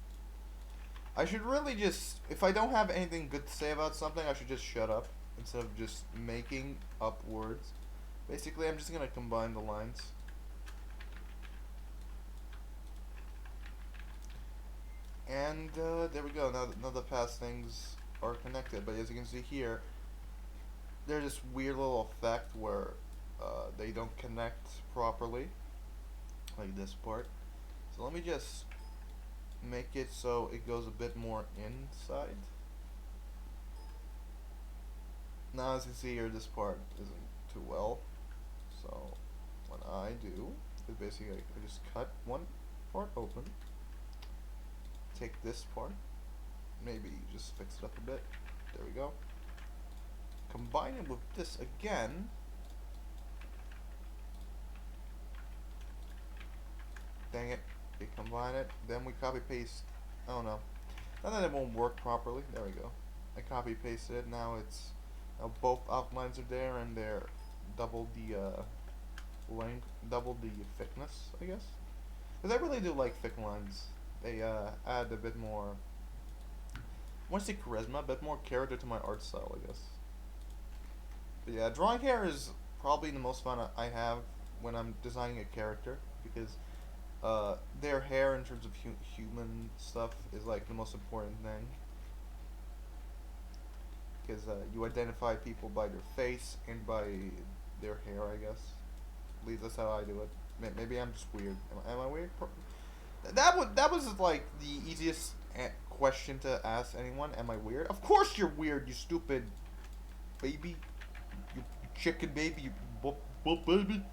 I should really just, if I don't have anything good to say about something, I should just shut up instead of just making up words. Basically, I'm just gonna combine the lines. And there we go. Now the past things are connected. But as you can see here, there's this weird little effect where they don't connect properly, like this part. So let me just make it so it goes a bit more inside. Now as you can see here, this part isn't too well. So what I do is basically I just cut one part open, take this part, maybe just fix it up a bit. There we go. Combine it with this again. Dang it. We combine it, then we copy paste. Oh no. Now that it won't work properly. There we go. I copy pasted it. Now it's now both outlines are there and they're double the length, double the thickness, I guess. Because I really do like thick lines. They add a bit more. I want to say charisma, a bit more character to my art style, I guess. But yeah, drawing hair is probably the most fun I have when I'm designing a character because their hair in terms of human stuff is like the most important thing because you identify people by their face and by their hair, I guess. At least that's how I do it. Maybe I'm just weird. Am I weird? That was like the easiest question to ask anyone. Am I weird? Of course you're weird, you stupid baby. You chicken baby. You baby.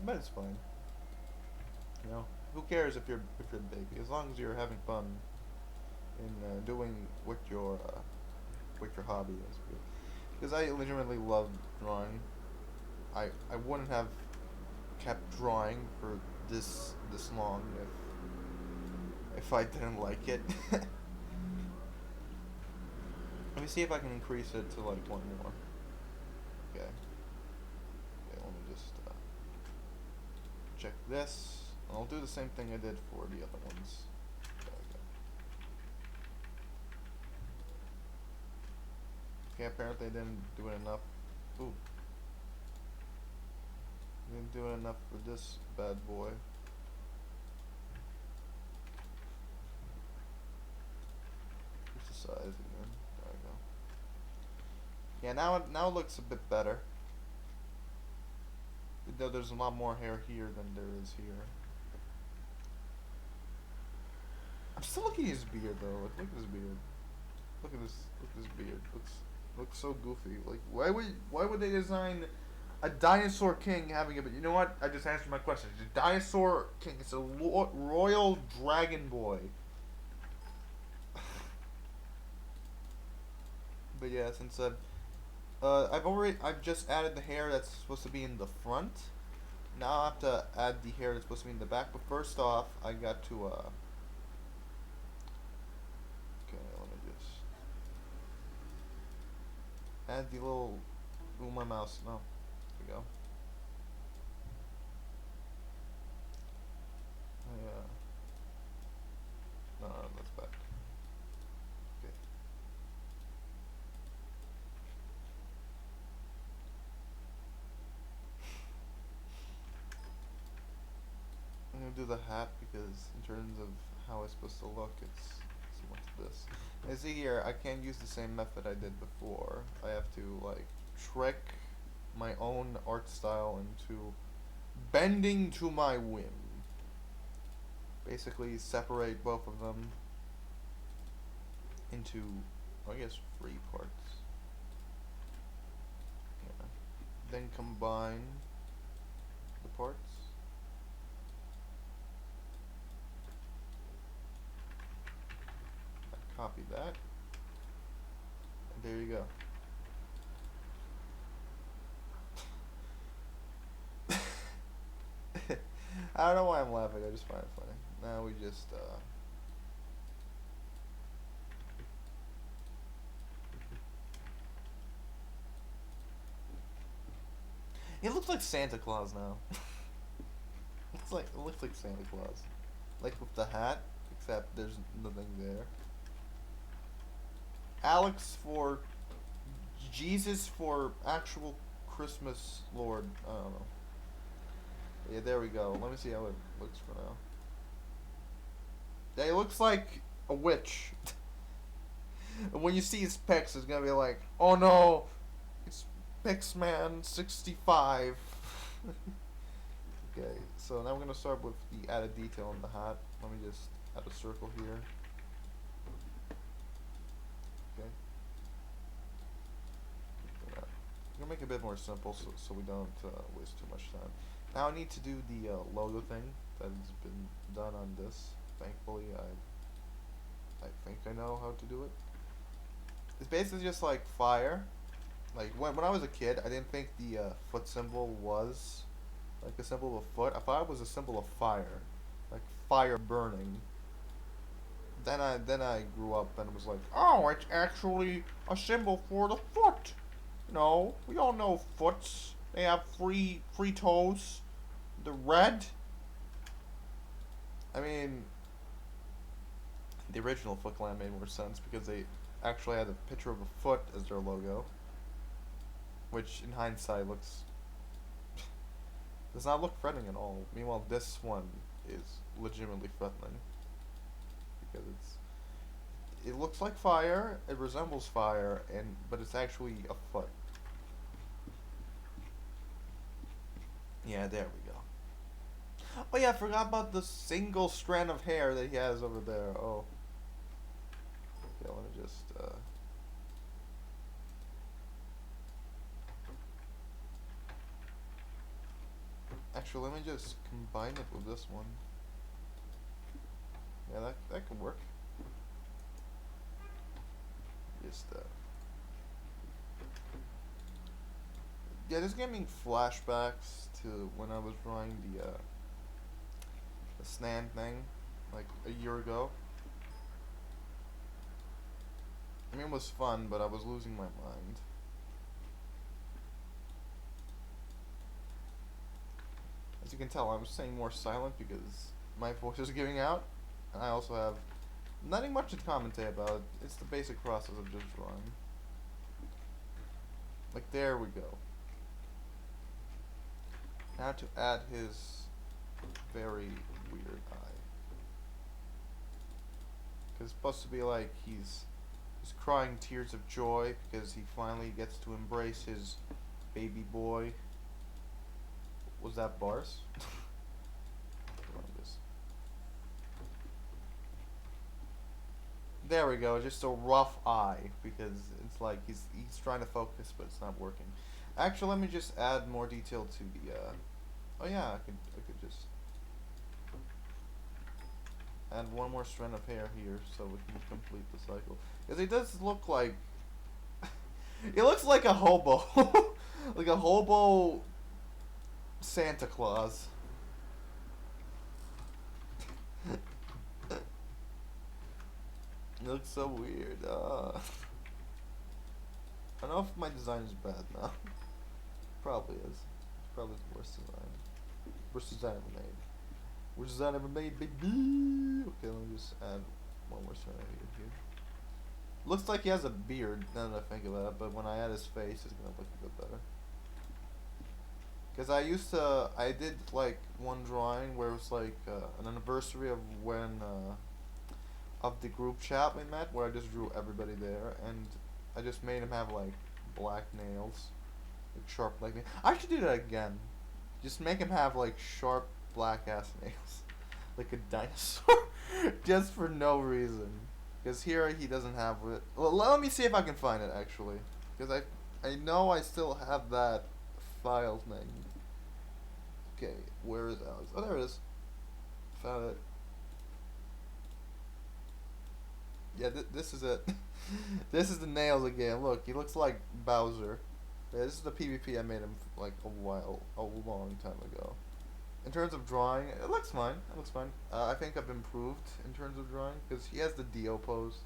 But it's fine. You know, who cares if you're a baby? As long as you're having fun in doing what your hobby is. Because I legitimately love drawing. I wouldn't have kept drawing for this long if I didn't like it. Let me see if I can increase it to like one more. Okay. Okay, let me just check this. I'll do the same thing I did for the other ones. There we go. Okay, apparently I didn't do it enough. Ooh. Didn't do it enough for this bad boy. What's the size again? There we go. Yeah, now it looks a bit better. Though there's a lot more hair here than there is here. I'm still looking at his beard though. Look at his beard. Look at this beard. Looks so goofy. Like why would they design a dinosaur king having a beard? You know what? I just answered my question. It's a dinosaur king. It's a royal dragon boy. But yeah, since I've just added the hair that's supposed to be in the front. Now I have to add the hair that's supposed to be in the back. But first off, I got to okay, let me just add the little. Ooh, my mouse. No, there we go. No, that's back. Okay. I'm gonna do the hat because in terms of how it's supposed to look, it's similar to this. And see here, I can't use the same method I did before. I have to like trick my own art style into bending to my whim. Basically separate both of them into, I guess, 3 parts. Yeah. Then combine the parts. Copy that. And there you go. I don't know why I'm laughing, I just find it funny. Now we just it looks like Santa Claus now. It looks like Santa Claus. Like with the hat, except there's nothing there. Alex for Jesus for actual Christmas Lord. I don't know. Yeah, there we go. Let me see how it looks for now. Yeah, it looks like a witch. When you see his pecs, it's gonna be like, oh no, it's Pixman 65. Okay, so now we're gonna start with the added detail on the hat. Let me just add a circle here. Okay. I'm gonna make it a bit more simple so we don't waste too much time. Now I need to do the logo thing that has been done on this. Thankfully, I think I know how to do it. It's basically just like fire. Like when I was a kid, I didn't think the foot symbol was like a symbol of a foot. I thought it was a symbol of fire, like fire burning. Then I grew up and was like, oh, it's actually a symbol for the foot. You know, we all know foots. They have three toes. The red. I mean, the original Foot Clan made more sense because they actually had a picture of a foot as their logo, which in hindsight looks does not look threatening at all. Meanwhile, this one is legitimately threatening because it looks like fire, it resembles fire, and but it's actually a foot. Yeah, there we go. Oh yeah, I forgot about the single strand of hair that he has over there. Oh. Okay, let me just actually, let me just combine it with this one. Yeah, that could work. Just yeah, this gave me flashbacks to when I was drawing the Snan thing, like a year ago. I mean, it was fun, but I was losing my mind. As you can tell, I'm staying more silent because my voice is giving out, and I also have nothing much to commentate about. It's the basic process of just drawing. Like, there we go. Now to add his very weird eye. Because it's supposed to be like he's crying tears of joy because he finally gets to embrace his baby boy. Was that bars? There we go, just a rough eye because it's like he's trying to focus but it's not working. Actually, let me just add more detail to the oh yeah, I could just add one more strand of hair here so we can complete the cycle. Because it does look like it looks like a hobo. Like a hobo Santa Claus. It looks so weird. I don't know if my design is bad now. Probably is. It's probably the worst design. Worst design ever made. Worst design ever made, baby! Okay, let me just add one more strand here. Looks like he has a beard, now that I think of that, but when I add his face, it's gonna look a bit better. Because I did like one drawing where it was like an anniversary of when, of the group chat we met, where I just drew everybody there, and I just made him have like black nails, like sharp black nails. I should do that again. Just make him have like sharp black ass nails, like a dinosaur, just for no reason. Because here he doesn't have it. Well, let me see if I can find it actually, because I know I still have that file thing. Okay, where is Alex? Oh, there it is. Found it. Yeah, this is it. This is the nails again. Look, he looks like Bowser. Yeah, this is the PvP I made him like a long time ago. In terms of drawing, it looks fine. It looks fine. I think I've improved in terms of drawing because he has the Dio pose.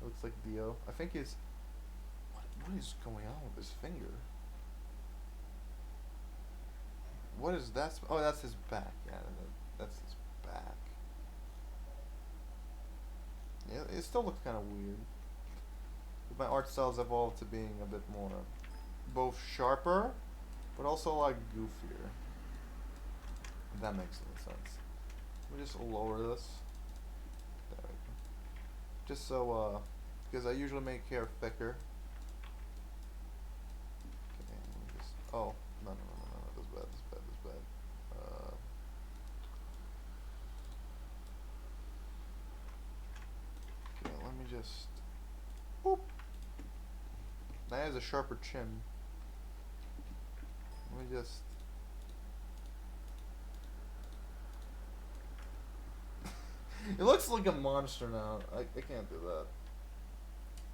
It looks like Dio. I think he's. What is going on with his finger? What is that? Oh, that's his back. Yeah, that's his back. Yeah, it still looks kind of weird. My art style's evolved to being a bit more, both sharper, but also like goofier. If that makes any sense. Let me just lower this. There we go. Just so, because I usually make hair thicker. Okay, let me just. Oh, no, that's bad. Okay, let me just. Boop. Now he has a sharper chin. Let me just. It looks like a monster now. I can't do that.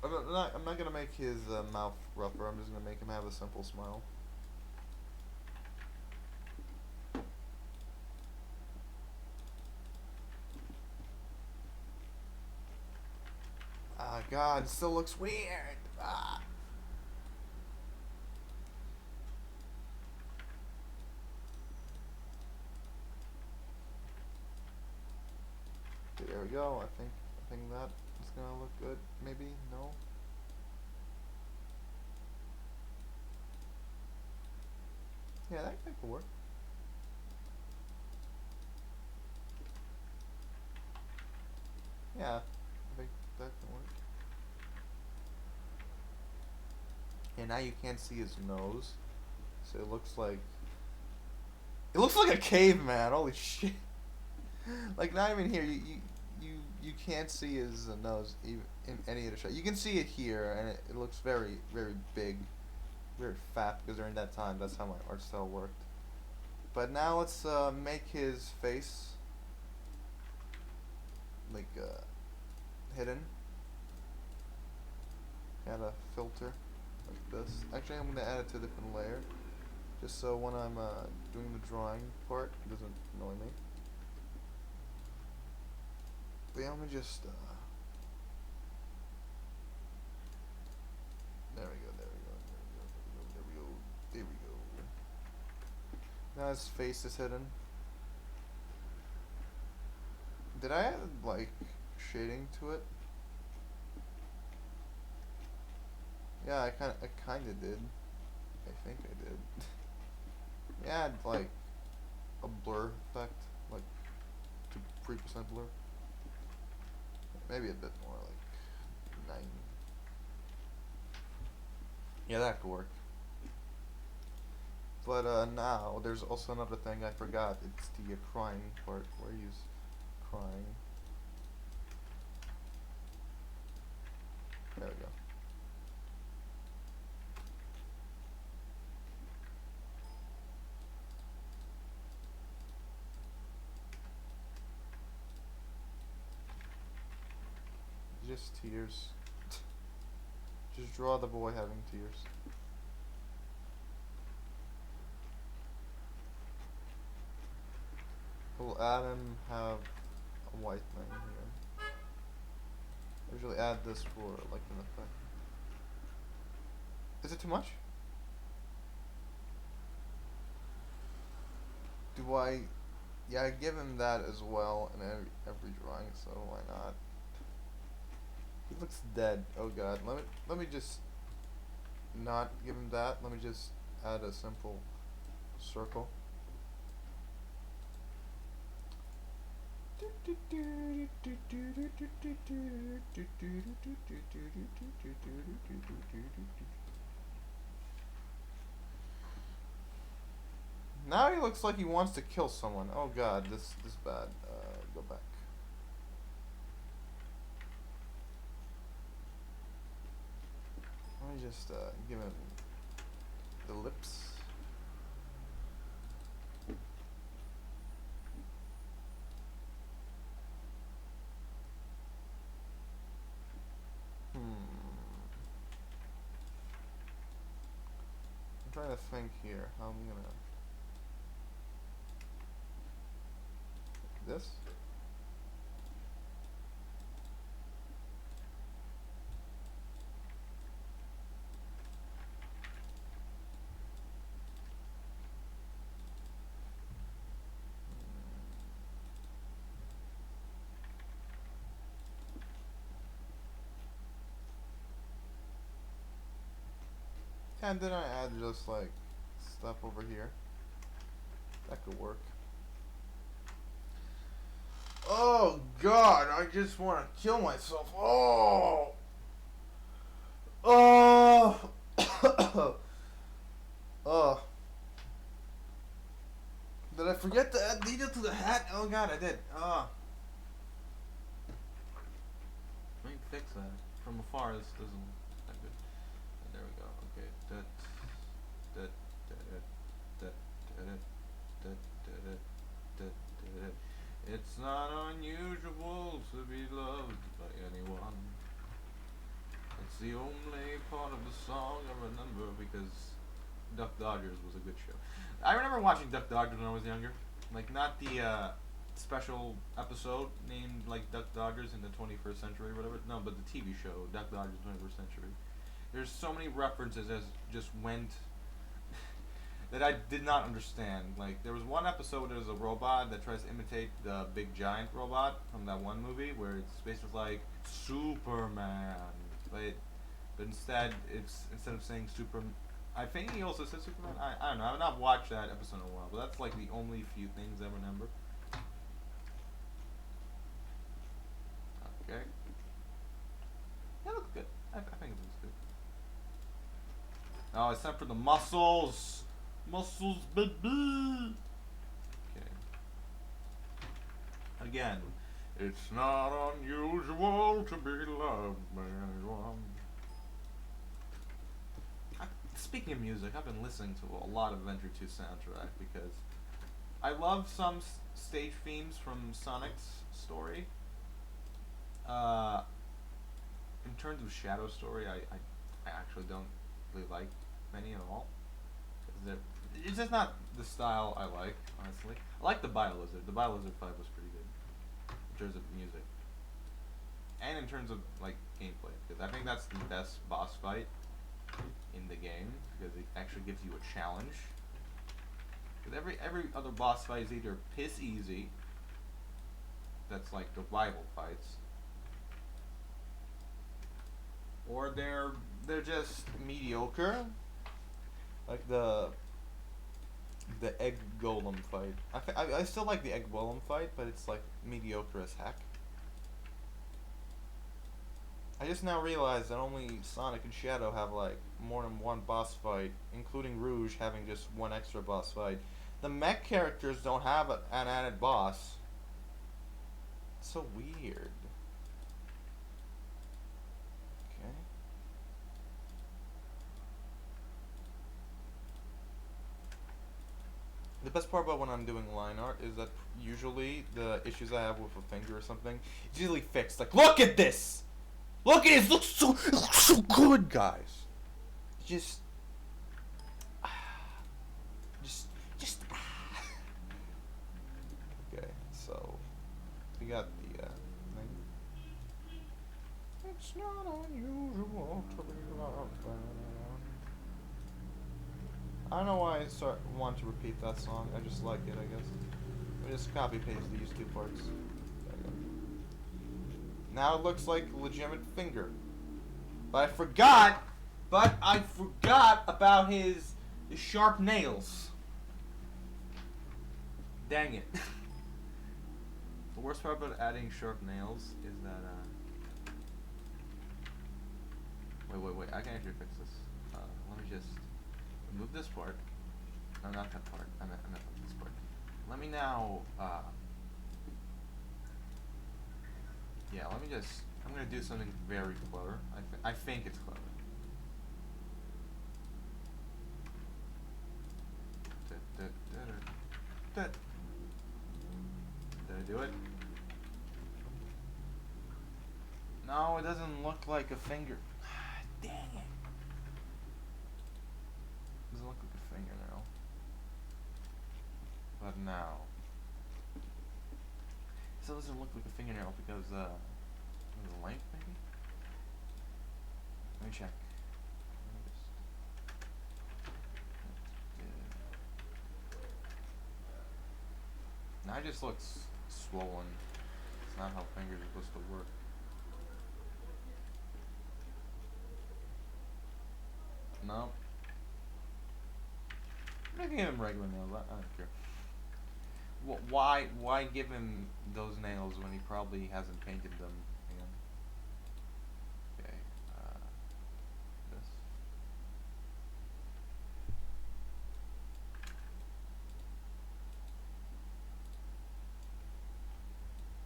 I'm not gonna make his mouth rougher. I'm just gonna make him have a simple smile. Ah, God, it still looks weird. Ah. go. I think that is gonna look good. Maybe no. Yeah, that could work. Yeah, I think that can work. And now you can't see his nose, so it looks like a caveman. Holy shit! Like not even here. You can't see his nose even in any of the shot. You can see it here, and it looks very very big, very fat because during that time that's how my art style worked. But now let's make his face like hidden. Add a filter like this. Actually, I'm gonna add it to a different layer, just so when I'm doing the drawing part, it doesn't annoy me. But yeah, let me just there we go, there we go, there we go, there we go, there we go, there we go. Now his face is hidden. Did I add like shading to it? Yeah, I kinda did. I think I did. Yeah, I'd like a blur effect, like 3% blur. Maybe a bit more, like 9. Yeah, that could work. But now there's also another thing I forgot. It's the crying part where he's crying. There we go. Just tears. Just draw the boy having tears. We'll add him have a white line here. Usually add this for like an effect. Is it too much? Do I? Yeah, I give him that as well in every drawing, so why not? He looks dead. Oh god. Let me just not give him that. Let me just add a simple circle. Now he looks like he wants to kill someone. Oh god, this is bad. Go back. Let me just give him the lips. I'm trying to think here how I'm gonna this. And then I add just like stuff over here. That could work. Oh god, I just want to kill myself. Oh. Oh. Oh. Did I forget to add detail to the hat? Oh god, I did. Ah. Let me fix that. From afar, this doesn't look that good. There we go. Okay. It's not unusual to be loved by anyone. It's the only part of the song I remember because Duck Dodgers was a good show. I remember watching Duck Dodgers when I was younger. Like, not the special episode named like Duck Dodgers in the 21st century or whatever. No, but the TV show, Duck Dodgers 21st Century. There's so many references as just went that I did not understand. Like, there was one episode where there's a robot that tries to imitate the big giant robot from that one movie where it's basically like Superman, but instead instead of saying Super, I think he also said Superman. I don't know. I've not watched that episode in a while, but that's like the only few things I remember. Okay. That looks good. I think it looks good. Oh, it's time for the muscles. Muscles, baby. Okay. Again, it's not unusual to be loved by anyone. Speaking of music, I've been listening to a lot of Adventure 2 soundtrack because I love some stage themes from Sonic's story. In terms of Shadow Story, I actually don't really like many at all. It's just not the style I like, honestly. I like the Biolizard. The Biolizard fight was pretty good in terms of music and in terms of like gameplay, because I think that's the best boss fight in the game because it actually gives you a challenge. Because every other boss fight is either piss easy, that's like the rival fights, or they're just mediocre. Like the egg golem fight. I still like the egg golem fight, but it's like mediocre as heck. I just now realized that only Sonic and Shadow have like more than one boss fight, including Rouge having just one extra boss fight. The mech characters don't have an added boss. It's so weird. Okay. The best part about when I'm doing line art is that usually the issues I have with a finger or something, it's usually fixed. Like, look at this! Look at this! It looks so good, guys! Just... Okay, so... We got the, thing. It's not unusual to be loved by anyone. I don't know why I want to repeat that song. I just like it, I guess. We just copy paste these two parts. There you go. Now it looks like a legitimate finger. But I forgot about his sharp nails. Dang it. The worst part about adding sharp nails is that, Wait, I can actually fix this. Let me just remove this part. No, not that part. I meant this part. Let me now, yeah, let me just, I'm gonna do something very clever. I think it's clever. Did I do it? No, it doesn't look like a finger. Dang it. Doesn't look like a fingernail. But now. It still doesn't look like a fingernail because, the length, maybe? Let me check. Now it just looks swollen. It's not how fingers are supposed to work. No. I'm gonna give him regular nails. I don't care. Why give him those nails when he probably hasn't painted them again? Okay. This.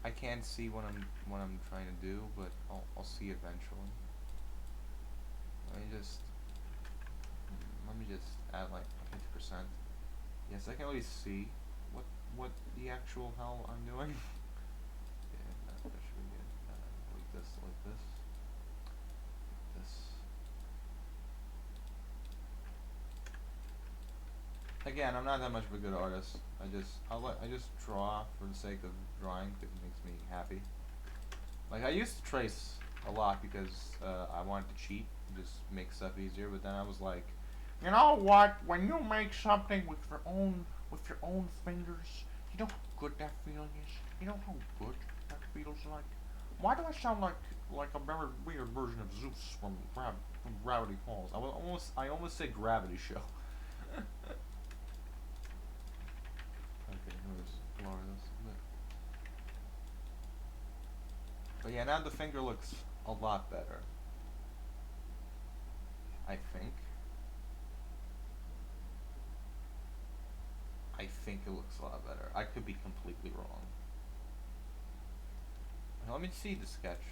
I can't see what I'm trying to do, but I'll see eventually. Let me just add like 50%. Yes, I can at least see what the actual hell I'm doing. Yeah, that should be good. Like this, this. Again, I'm not that much of a good artist. I just draw for the sake of drawing because it makes me happy. Like I used to trace a lot because I wanted to cheat and just make stuff easier, but then I was like, You know what? When you make something with your own fingers, you know how good that feeling is. You know how good that feels like. Why do I sound like a very weird version of Zeus from Gravity Falls? I almost said Gravity Show. Okay, let's lower this a bit. But yeah, now the finger looks a lot better. I think. I think it looks a lot better. I could be completely wrong. Let me see the sketch.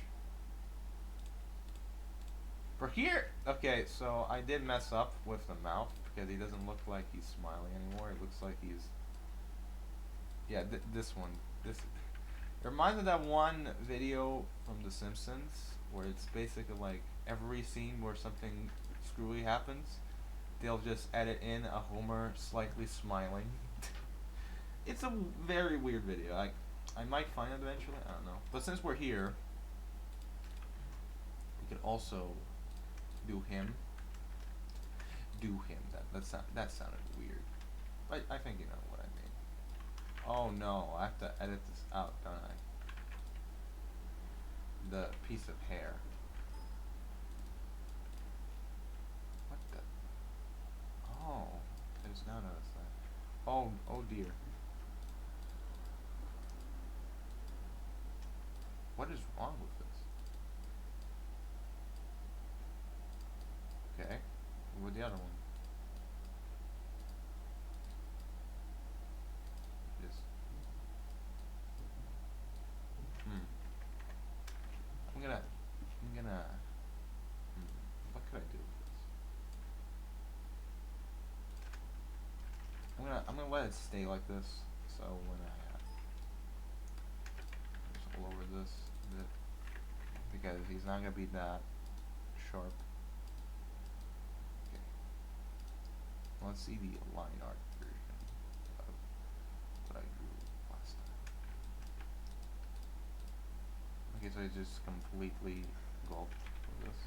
For here, okay, so I did mess up with the mouth because he doesn't look like he's smiling anymore. It looks like he's, yeah, this one. This it reminds me of that one video from The Simpsons where it's basically like every scene where something screwy happens, they'll just edit in a Homer slightly smiling. It's a very weird video. I might find it eventually. I don't know. But since we're here, we could also do him. That sounded weird. But I think you know what I mean. Oh no, I have to edit this out, don't I? The piece of hair. What the? Oh, I just now noticed that. Oh dear. What is wrong with this? Okay. With the other one. Just. I'm gonna. What could I do with this? I'm gonna let it stay like this. So when I just lower this a bit, because he's not gonna be that sharp. Okay. Let's see the line art version of what I drew last time. Okay, so I just completely gulped with this.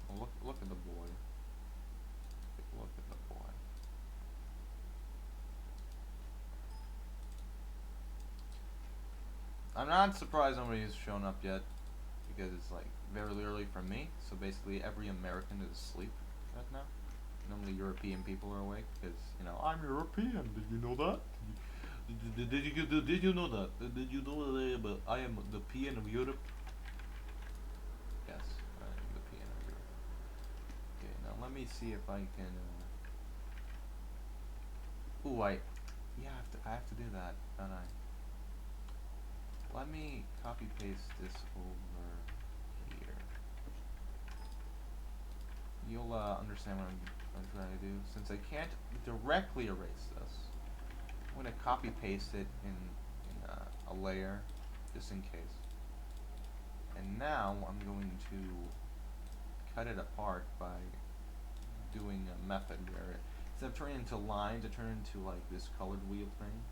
Well, look at the boy. Look at the boy. I'm not surprised nobody's shown up yet, because it's like very early for me. So basically, every American is asleep right now. Normally, European people are awake because I'm European. Did you know that? Did you know that? Did you know that? But I am the PN of Europe. Yes, I am the PN of Europe. Okay, now let me see if I can. Ooh, I have to do that, don't I? Let me copy paste this over here. You'll understand what I'm trying to do. Since I can't directly erase this, I'm going to copy paste it in a layer, just in case. And now I'm going to cut it apart by doing a method where instead of turning into lines, I turn into like this colored wheel thing.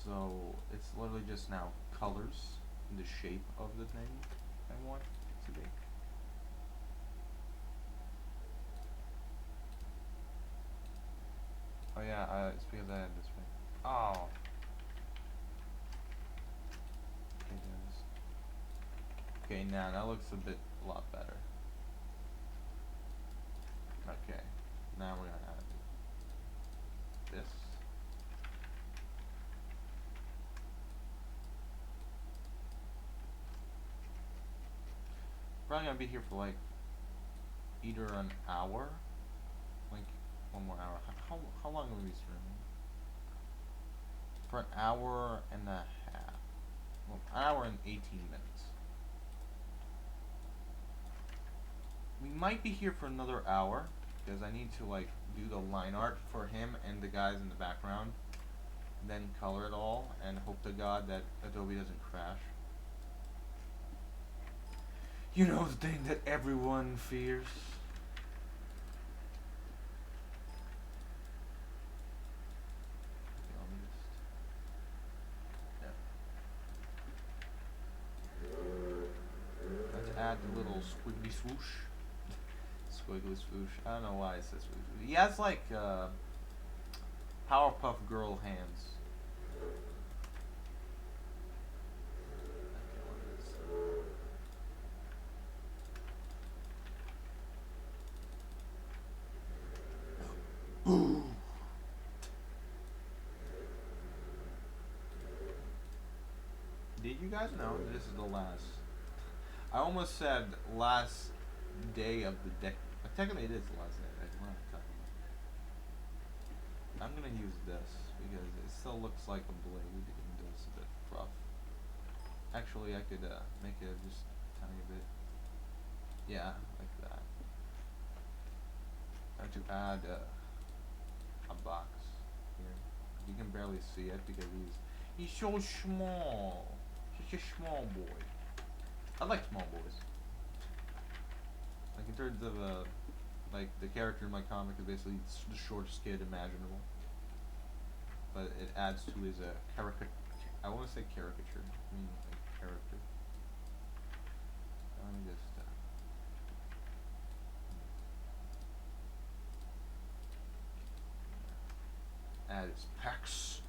So it's literally just now colors in the shape of the thing I want it to be. Oh yeah, it's because I had this thing. Oh. Okay, guys. Okay, now that looks a lot better. Okay, now we're gonna add this. Probably gonna be here for like either an hour, like one more hour. How long will we be streaming? For an hour and a half. Well, an hour and 18 minutes. We might be here for another hour because I need to like do the line art for him and the guys in the background, then color it all and hope to God that Adobe doesn't crash. You know, the thing that everyone fears. Okay, let me just... Yeah. Let's add the little squiggly swoosh. squiggly swoosh. I don't know why it says swoosh. He has like Powerpuff Girl hands. Okay, what is this? Did you guys know this is the last? I almost said last day of the deck. But technically, it is the last day. What am I talking about? I'm gonna use this because it still looks like a blade, even though it's a bit rough. Actually, I could make it just a tiny bit. Yeah, like that. I have to add a box here. You can barely see it because he's so small. Such a small boy. I like small boys. Like in terms of like the character in my comic is basically the shortest kid imaginable. But it adds to his caricature. I want to say caricature. I mean like character. Let me just. Add his pecs,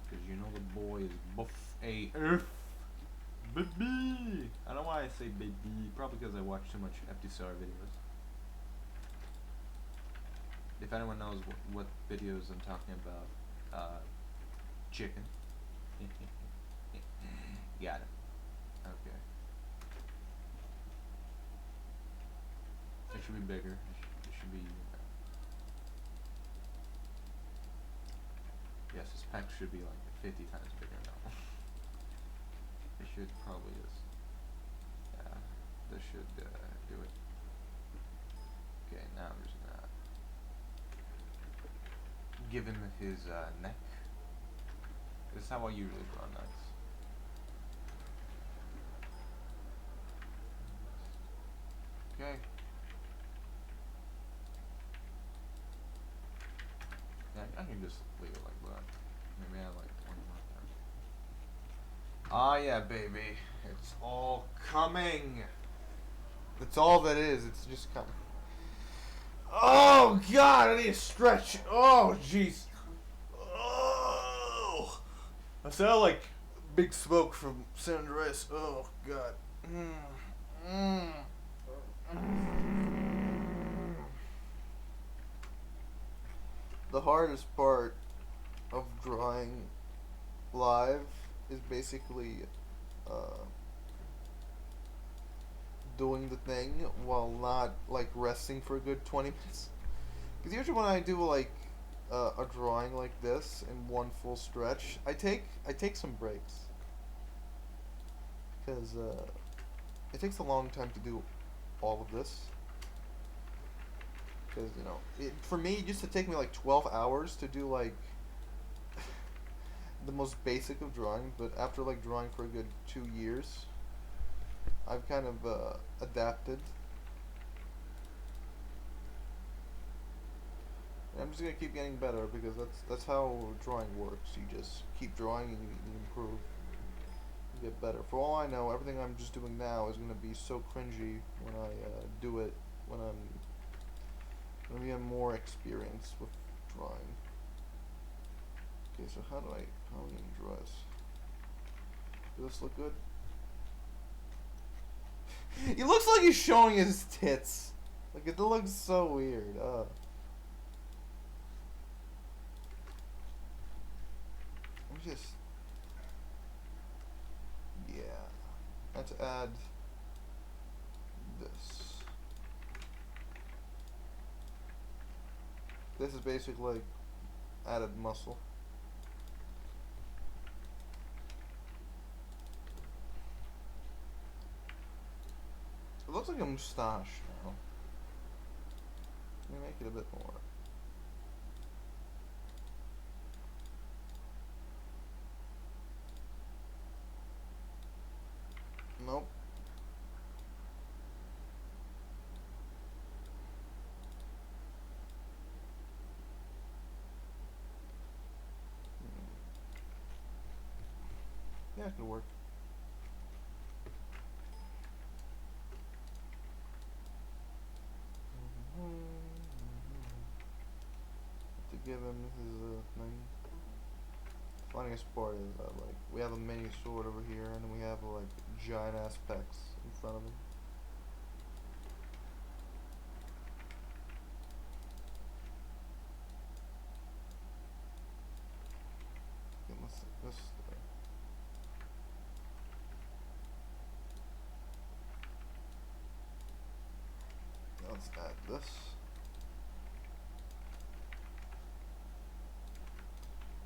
because you know the boy is buff AF. Baby! I don't know why I say baby. Probably because I watch too much FDCR videos. If anyone knows what videos I'm talking about, chicken. Got it. Okay. It should be bigger. It should be. Yes, his pecs should be like 50 times bigger now. It should probably just. Yeah, this should do it. Okay, now I'm just gonna give him his neck. This is how I usually draw necks. Okay. Yeah, I can just leave it like that. Maybe I like one more time. Ah, yeah, baby. It's all coming. That's all that is. It's just coming. Oh God! I need to stretch. Oh jeez. Oh, I sound like Big Smoke from San Andreas. Oh God. The hardest part of drawing live is basically doing the thing while not like resting for a good 20 minutes. Because usually when I do like a drawing like this in one full stretch, I take some breaks. Because it takes a long time to do all of this. Because you know, for me, it used to take me like 12 hours to do like the most basic of drawing. But after like drawing for a good 2 years, I've kind of adapted. And I'm just gonna keep getting better because that's how drawing works. You just keep drawing and you improve. You get better. For all I know, everything I'm just doing now is gonna be so cringy when I do it when I'm gonna be more experience with drawing. Okay, so how am I gonna draw this? Does this look good? He looks like he's showing his tits. Like it looks so weird. Let me just. Yeah. Let's add this. This is basically like added muscle. It looks like a moustache now. Let me make it a bit more. Nope. Yeah, it could work. give him his thing. The funniest part is that like we have a mini sword over here, and we have like giant ass pecs in front of him. Okay, let's let's add this.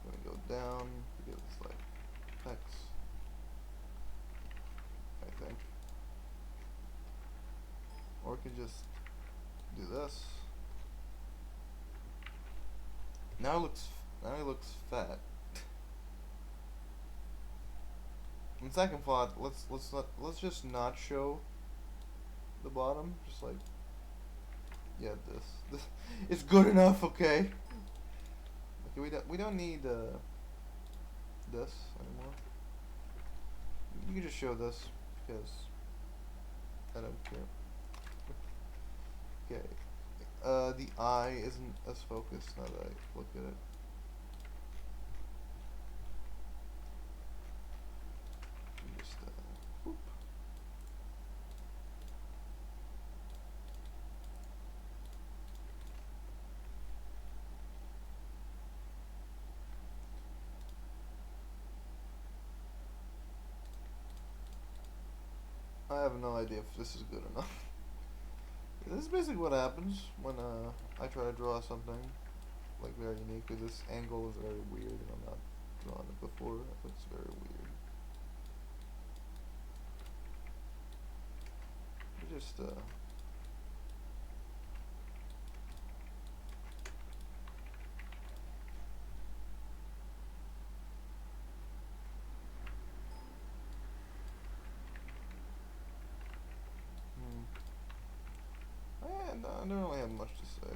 I'm gonna go down to get this like pecs. I think. Or we could just do this. Now he looks fat. On second thought, let's just not show the bottom. Just like, yeah, this it's good enough, okay. Okay, we don't need this anymore. You can just show this because I don't care. Okay. The eye isn't as focused now that I look at it. Just whoop. I have no idea if this is good or not. This is basically what happens when I try to draw something like very unique. Because this angle is very weird, and I'm not drawn it before. It looks very weird. Just I don't really have much to say.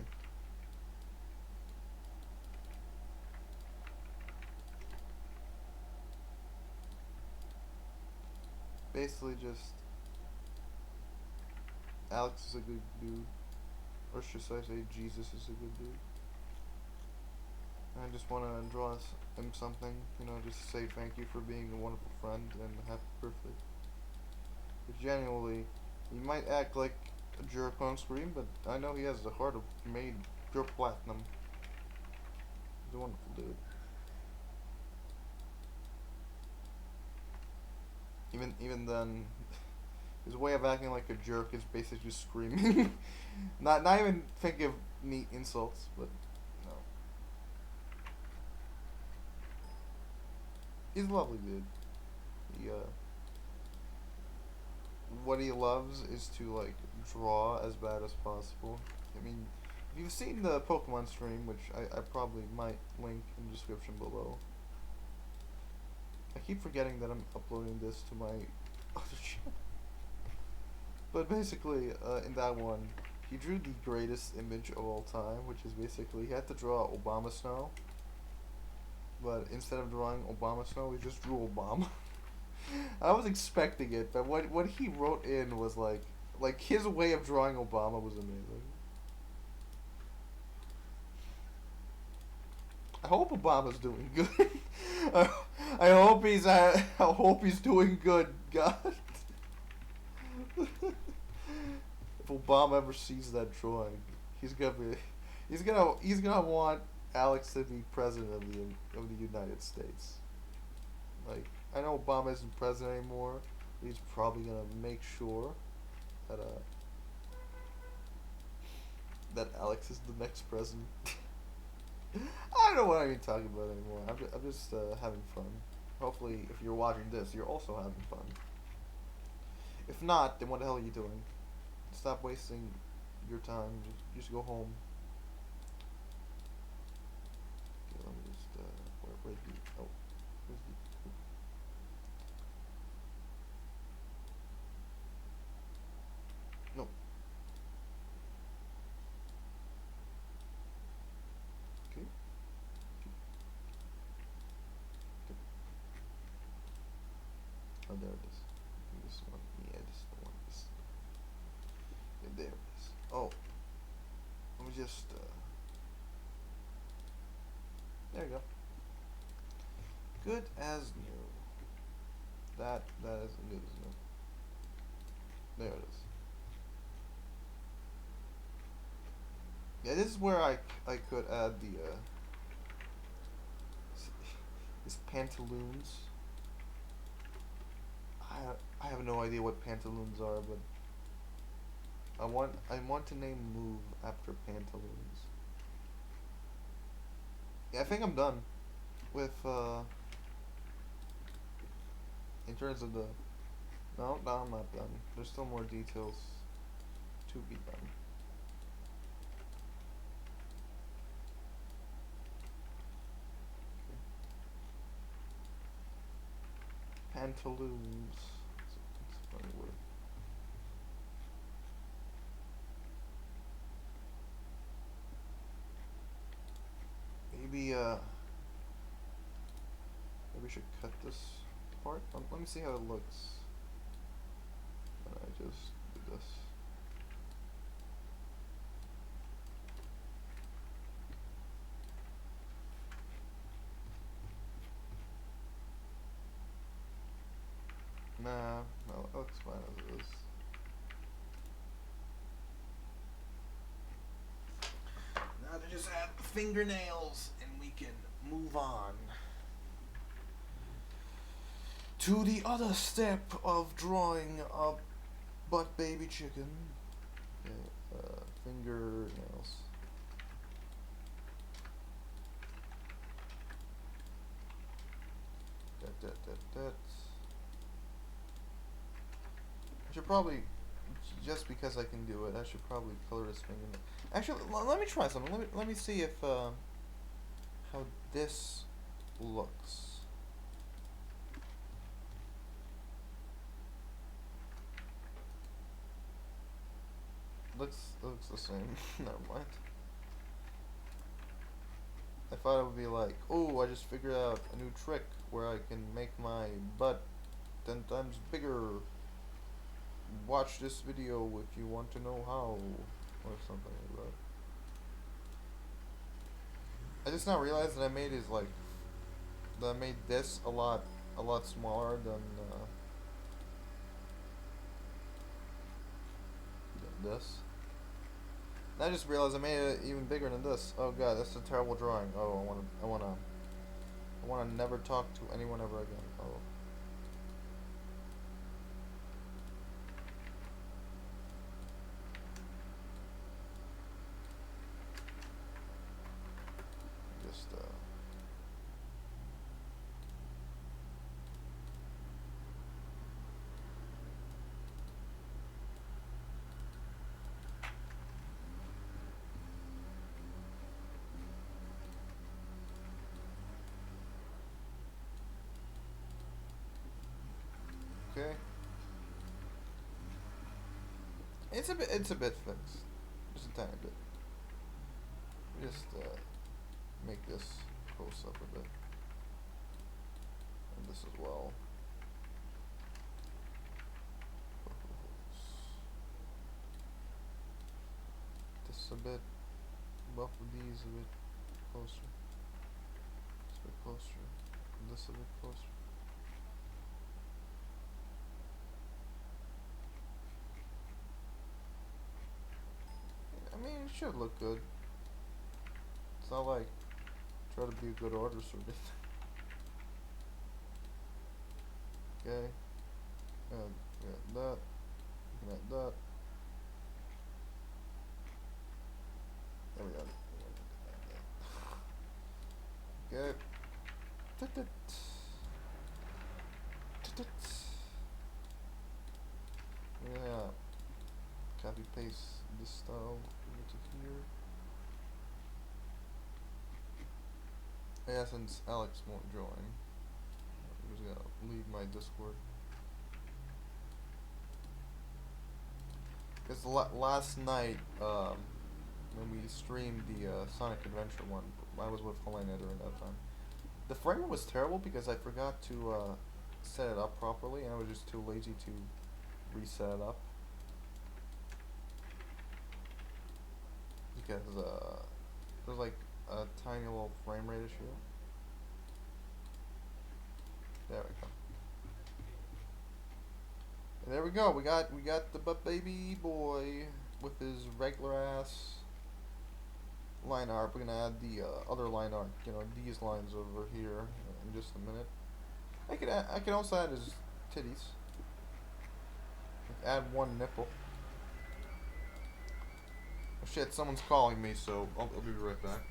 Basically, just Alex is a good dude, or should I say, Jesus is a good dude. And I just want to draw him something, you know, just say thank you for being a wonderful friend and happy birthday. But genuinely, he might act like a jerk on screen, but I know he has the heart of made pure platinum. He's a wonderful dude. Even then, his way of acting like a jerk is basically just screaming. not even thinking of neat insults, but no. He's a lovely dude. He what he loves is to like draw as bad as possible. I mean, if you've seen the Pokemon stream, which I probably might link in the description below. I keep forgetting that I'm uploading this to my other channel. But basically, in that one, he drew the greatest image of all time, which is basically he had to draw Obama snow. But instead of drawing Obama snow, he just drew Obama. I was expecting it, but what he wrote in was like his way of drawing Obama was amazing. I hope Obama's doing good. I hope he's doing good, God. If Obama ever sees that drawing, he's gonna want Alex to be president of the United States. Like, I know Obama isn't president anymore, but he's probably gonna make sure that that Alex is the next president. I don't know what I'm even talking about anymore. I'm just having fun. Hopefully, if you're watching this, you're also having fun. If not, then what the hell are you doing? Stop wasting your time. Just go home. Okay, let me just where's the where's the no. Okay. Oh, there it is. This one. Yeah, this is the one. This. Okay, there it is. Oh. Let me just There you go. Good as new. That is good as new. There it is. Yeah, this is where I could add the these pantaloons. I have no idea what pantaloons are, but I want to name move after pantaloons. Yeah, I think I'm done with in terms of the. No, I'm not done. There's still more details to be done. Pantaloons. It's a funny word. Maybe maybe we should cut this part. Let me see how it looks. And I just do this. Nah, no, that looks fine as it is. Now to just add fingernails and we can move on to the other step of drawing a butt baby chicken. Okay, fingernails. That. I should probably, just because I can do it, I should probably color this fingernail. Actually, let me try something. Let me see if how this looks. Looks the same. Never mind. I thought it would be like, oh, I just figured out a new trick where I can make my butt 10 times bigger. Watch this video if you want to know how, or something like that. I just now realized that I made is like that I made this a lot smaller than this. And I just realized I made it even bigger than this. Oh god, that's a terrible drawing. Oh, I wanna never talk to anyone ever again. Oh. Just okay. It's a bit fixed. Just a tiny bit. Just make this close up a bit. And this as well. This a bit. Both of these a bit closer. This a bit closer. And this a bit closer. I mean, it should look good. It's not like try to be a good artist or anything. Okay. And yeah, that. You can add that. There we go. Okay. Yeah. Copy paste this style over to here. Yeah, since Alex won't join, I'm just gonna leave my Discord. Because last night, when we streamed the Sonic Adventure one, I was with Helena during that time. The frame rate was terrible because I forgot to set it up properly, and I was just too lazy to reset it up. Because there's like a tiny little frame rate issue. And there we go. We got the butt baby boy with his regular ass line art. We're gonna add the other line art. You know, these lines over here in just a minute. I can also add his titties. Add one nipple. Oh shit! Someone's calling me, so I'll be right back.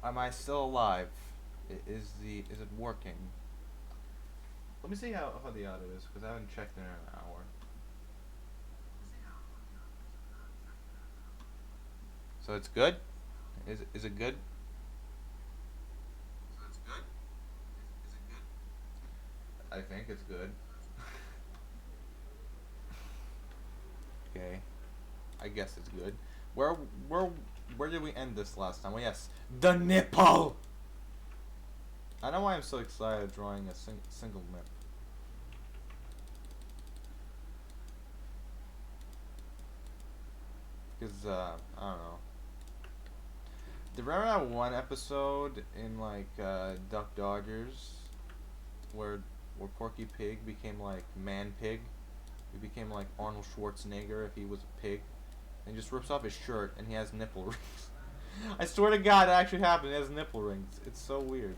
Am I still alive? Is it working? Let me see how the audio is because I haven't checked in an hour. So it's good. Is it good? I think it's good. Okay. I guess it's good. Where where where did we end this last time? Well, yes, the nipple. I know why I'm so excited drawing a single nip. Cause I don't know. Do you remember that one episode in like Duck Dodgers, where Porky Pig became like Man Pig? He became like Arnold Schwarzenegger if he was a pig, and he just rips off his shirt and he has nipple rings. I swear to God, it actually happened. He has nipple rings. It's so weird.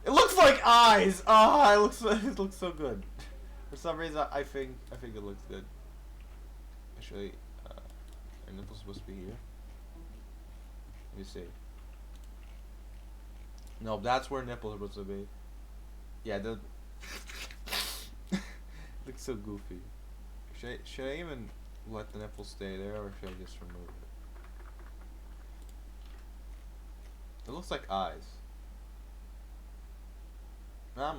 It looks like eyes. Ah, it looks so good. For some reason, I think it looks good. Actually, are nipples supposed to be here? Let me see. No, that's where nipples are supposed to be. Yeah, the looks so goofy. Should I even let the nipple stay there, or should I just remove it? It looks like eyes. I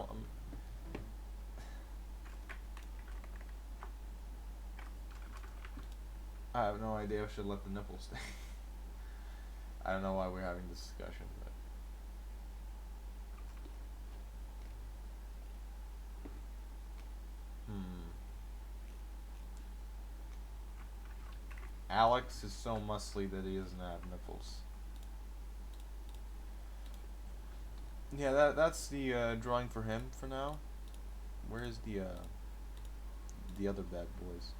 have no idea if I should let the nipple stay. I don't know why we're having this discussion, but Alex is so muscly that he doesn't have nipples. Yeah, that's the drawing for him for now. Where is the other bad boys?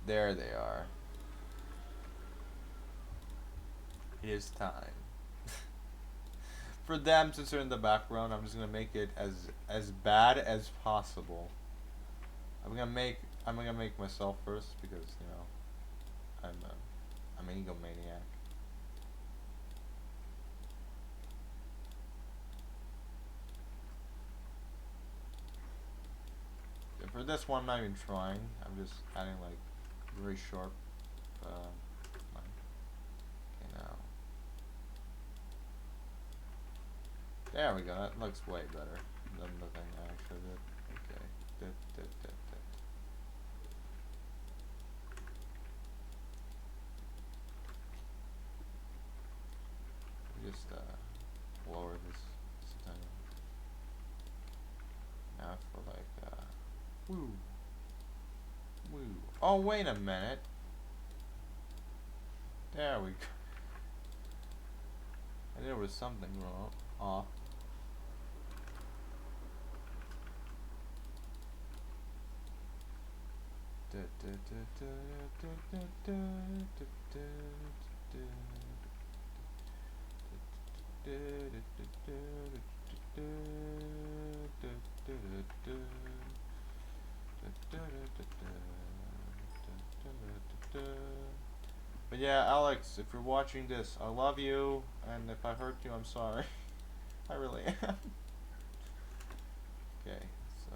There they are. It is time. For them, since they're in the background, I'm just gonna make it as bad as possible. I'm gonna make myself first because I'm an egomaniac. And for this one, I'm not even trying. I'm just adding like very sharp line. Okay, now. There we go. That looks way better than the thing I actually did. Okay. Dit. Just lower this tiny. Now for like woo. Oh, wait a minute. There we go. I knew there was something wrong. Off. But yeah, Alex, if you're watching this, I love you, and if I hurt you, I'm sorry. I really am. Okay, so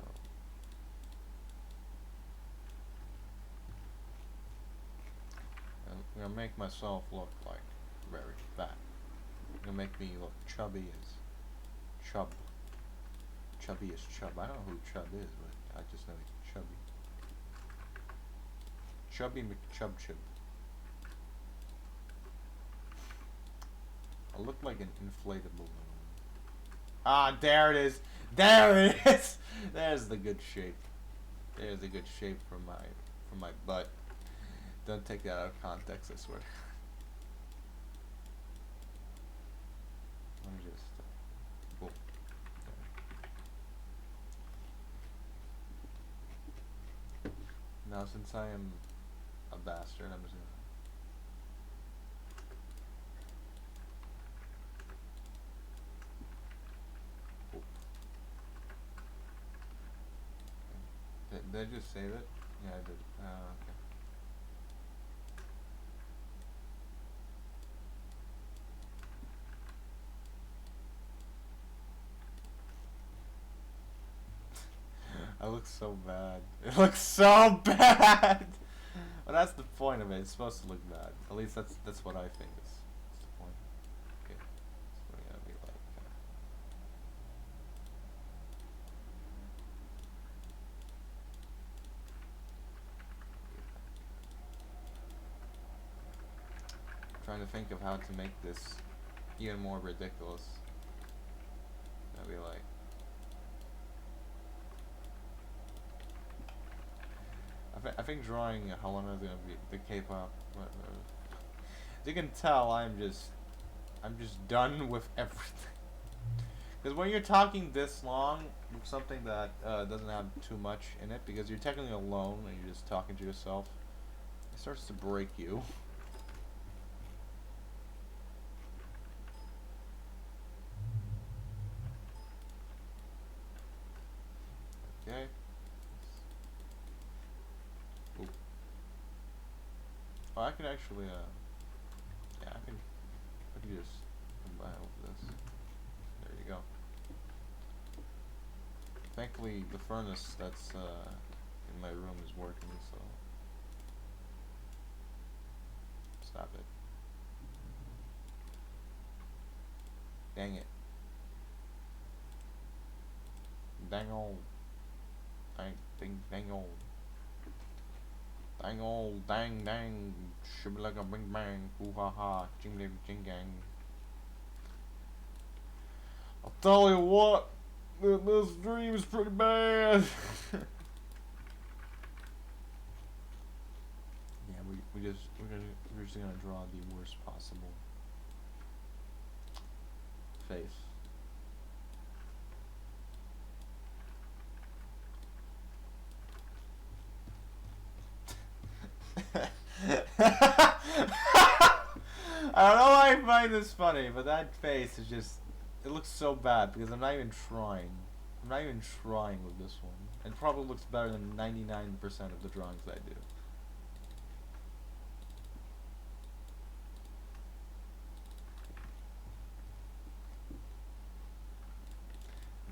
I'm gonna make myself look like very fat. I'm gonna make me look chubby as Chub. Chubby as Chub. I don't know who Chub is, but I just know he's chubby. Chubby McChubchub. I look like an inflatable balloon. Ah, there it is. There it is. There's the good shape. There's the good shape for my butt. Don't take that out of context, I swear. Let me just. Boom. Now, since I am a bastard, I'm just gonna. Did I just save it? Yeah, I did. Okay. I look so bad. It looks so bad! Well, that's the point of it. It's supposed to look bad. At least that's what I think is the point. Okay. So we're gonna be like... trying to think of how to make this even more ridiculous. I'd be like... I think drawing Helena is gonna be the K-pop. As you can tell, I'm just done with everything. Because when you're talking this long with something that doesn't have too much in it, because you're technically alone and you're just talking to yourself, it starts to break you. Okay. Ooh. Oh, I can actually, yeah, I can just combine with this. There you go. Thankfully, the furnace that's in my room is working, so stop it. Dang it. Dang old. Dang old. Dang old, dang, shibboleka bing bang, hoo ha ha, jingly jing gang. I'll tell you what, this dream is pretty bad. Yeah, we're just gonna draw the worst possible face. I don't know why I find this funny, but that face is just, it looks so bad because I'm not even trying. I'm not even trying with this one. It probably looks better than 99% of the drawings I do.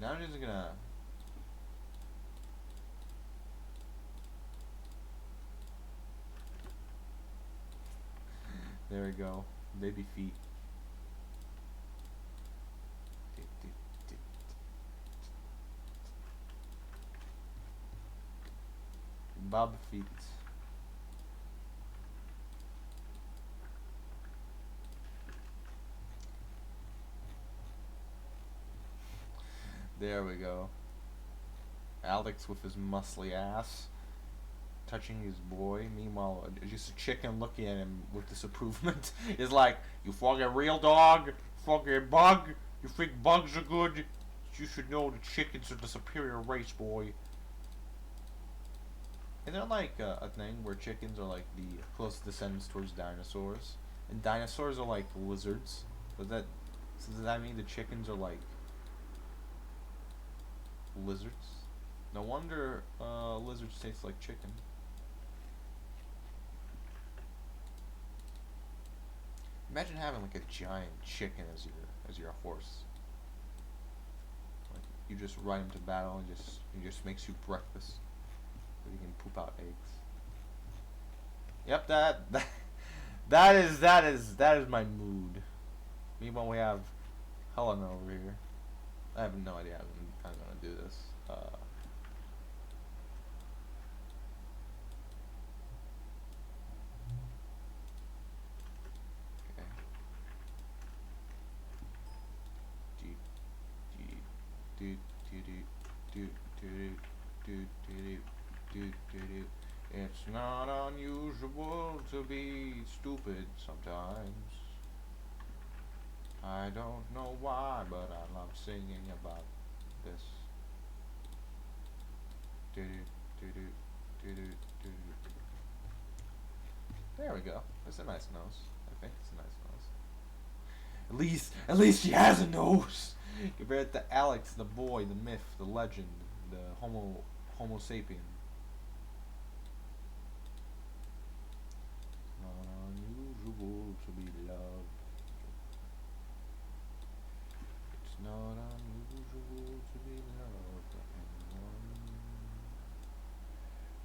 Now I'm just gonna... There we go. Baby feet. Bob feet. There we go. Alex with his muscly ass touching his boy. Meanwhile, just a chicken looking at him with disapproval is like, you fucking real dog, fucking bug, you think bugs are good? You should know the chickens are the superior race, boy. Isn't there like a thing where chickens are like the closest descendants towards dinosaurs? And dinosaurs are like lizards? So does that mean the chickens are like lizards? No wonder lizards taste like chicken. Imagine having like a giant chicken as your horse. Like you just ride him to battle and he just makes you breakfast, so you can poop out eggs. Yep, that is my mood. Meanwhile, we have Helena over here. I have no idea how I'm gonna do this. Okay. Do do do do do do do do do. It's not unusual to be stupid sometimes. I don't know why, but I love singing about this. Do do do do do do. There we go. That's a nice nose. I think it's a nice nose. At least she has a nose. Compared to Alex, the boy, the myth, the legend, the Homo sapien. Not unusual to be loved. It's not unusual to be loved by anyone.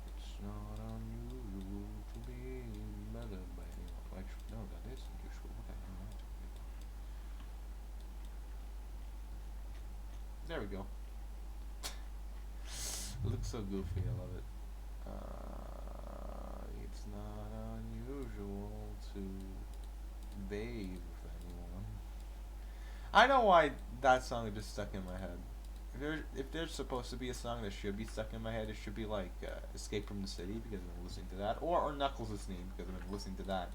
It's not unusual to be mothered by anyone. Actually, no, that is unusual. What the hell am I talking about? There we go. It looks so goofy. I love it. It's not unusual to bathe with anyone. I know why that song just stuck in my head. If there's supposed to be a song that should be stuck in my head, it should be like "Escape from the City" because I've been listening to that, or "Knuckles' Theme" because I've been listening to that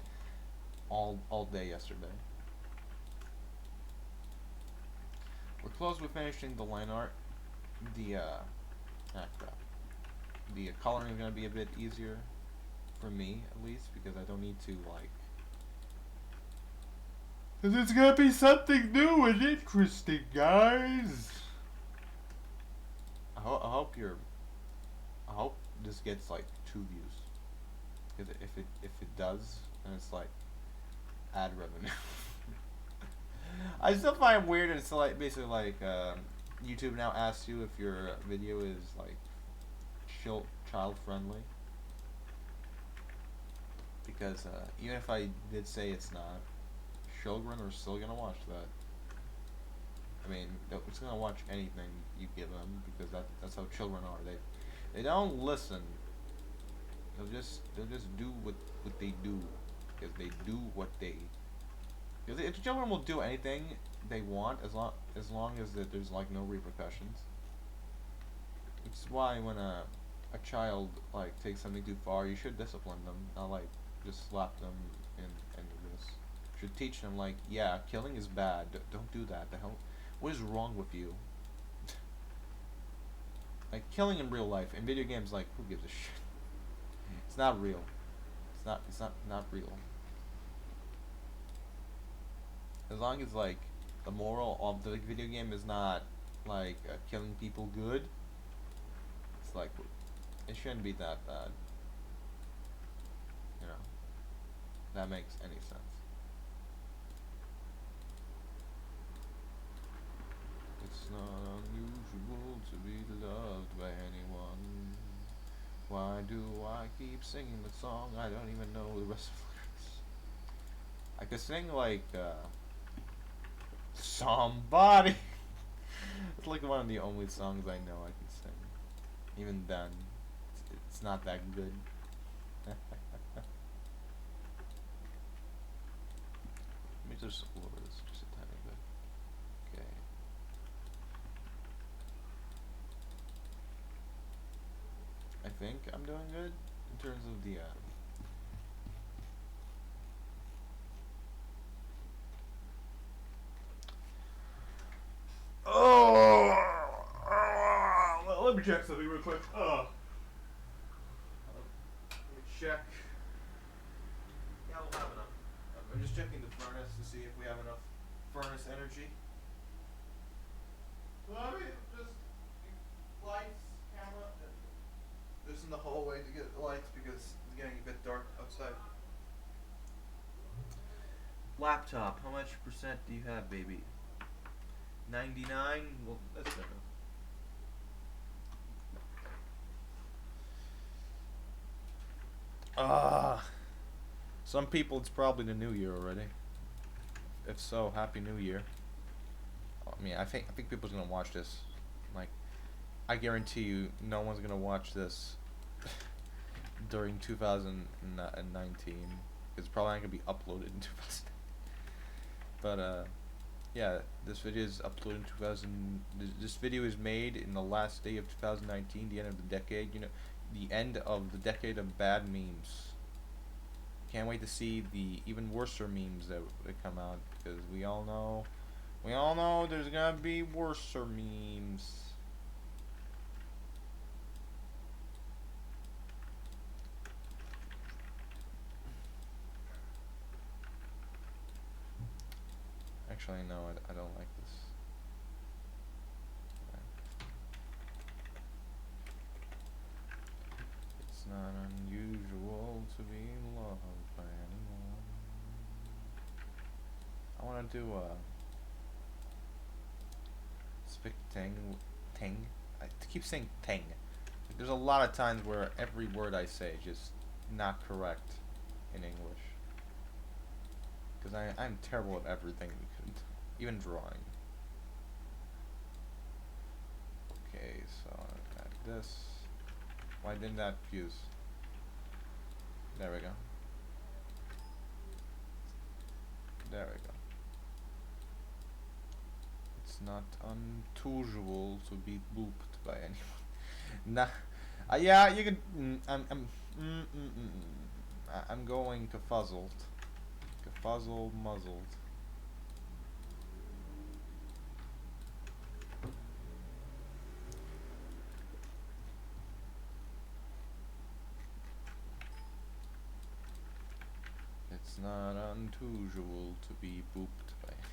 all day yesterday. We're close with finishing the line art. The crap. The coloring is gonna be a bit easier for me at least because I don't need to like. Cause it's gonna be something new and interesting, guys. I hope I hope this gets like 2 views. Because if it does, then it's like ad revenue. I still find it weird. It's like basically like YouTube now asks you if your video is like child friendly. Because even if I did say it's not, children are still gonna watch that. I mean, it's gonna watch anything you give them because that's how children are. They don't listen. They'll just do what they do because they do what they. Because if children will do anything they want as long as that there's like no repercussions. It's why when a child like takes something too far, you should discipline them, not like just slap them in the wrist. Should teach them like, yeah, killing is bad. Don't do that. The hell, what is wrong with you? Like killing in real life in video games, like who gives a shit? It's not real. It's not real. As long as like the moral of the video game is not like killing people good, it's like it shouldn't be that bad. You know, that makes any sense. It's not unusual to be loved by anyone. Why do I keep singing the song? I don't even know the rest of the lyrics. I could sing like somebody. It's like one of the only songs I know I can sing. Even then, it's not that good. Let me just lower this just a tiny bit. Okay. I think I'm doing good in terms of the well, let me check something real quick. Let me check. Yeah, we'll have enough. I'm just checking the furnace to see if we have enough furnace energy. Well, I mean, just lights, camera, and just in the hallway to get lights because it's getting a bit dark outside. Laptop, how much percent do you have, baby? 99? Well, that's better. Ah. Some people, it's probably the new year already. If so, happy New Year. I mean, I think people's gonna watch this. Like, I guarantee you, no one's gonna watch this during 2019. It's probably not gonna be uploaded in 2000. But yeah, this video is uploaded in 2000. This video is made in the last day of 2019, the end of the decade. You know, the end of the decade of bad memes. Can't wait to see the even worser memes that come out, because we all know there's gonna be worser memes. Actually, no, I don't like this. It's not unusual to be loved by anyone. I wanna do Spic Tang. I keep saying Tang. There's a lot of times where every word I say is just not correct in English. Because I'm terrible at everything, even drawing. Okay, so I got this. Why didn't that fuse? There we go. There we go. It's not unusual to be booped by anyone. Nah. Yeah, you could. I'm going kafuzzled. Kafuzzled, muzzled. It's not unusual to be booped by anyone.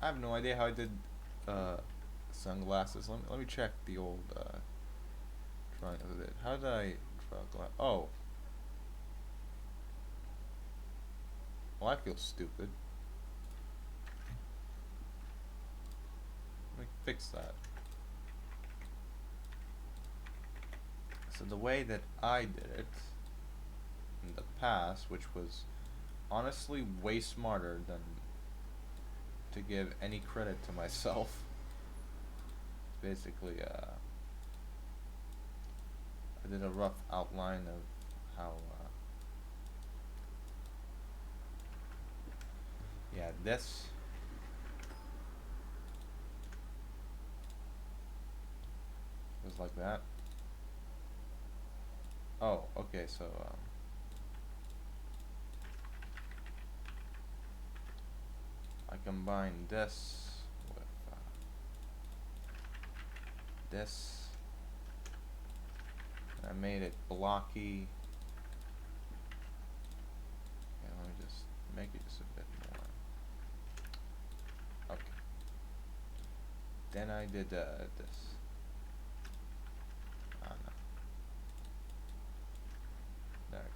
I have no idea how I did sunglasses. Let me check the old drawing of it. How did I draw glass? Oh. Well, I feel stupid. Let me fix that. So the way that I did it in the past, which was honestly way smarter than to give any credit to myself, basically I did a rough outline of how yeah, this was like that. Oh, okay, so I combined this with this. I made it blocky. Okay, let me just make it just a bit more. Okay. Then I did this. Oh no. There we go.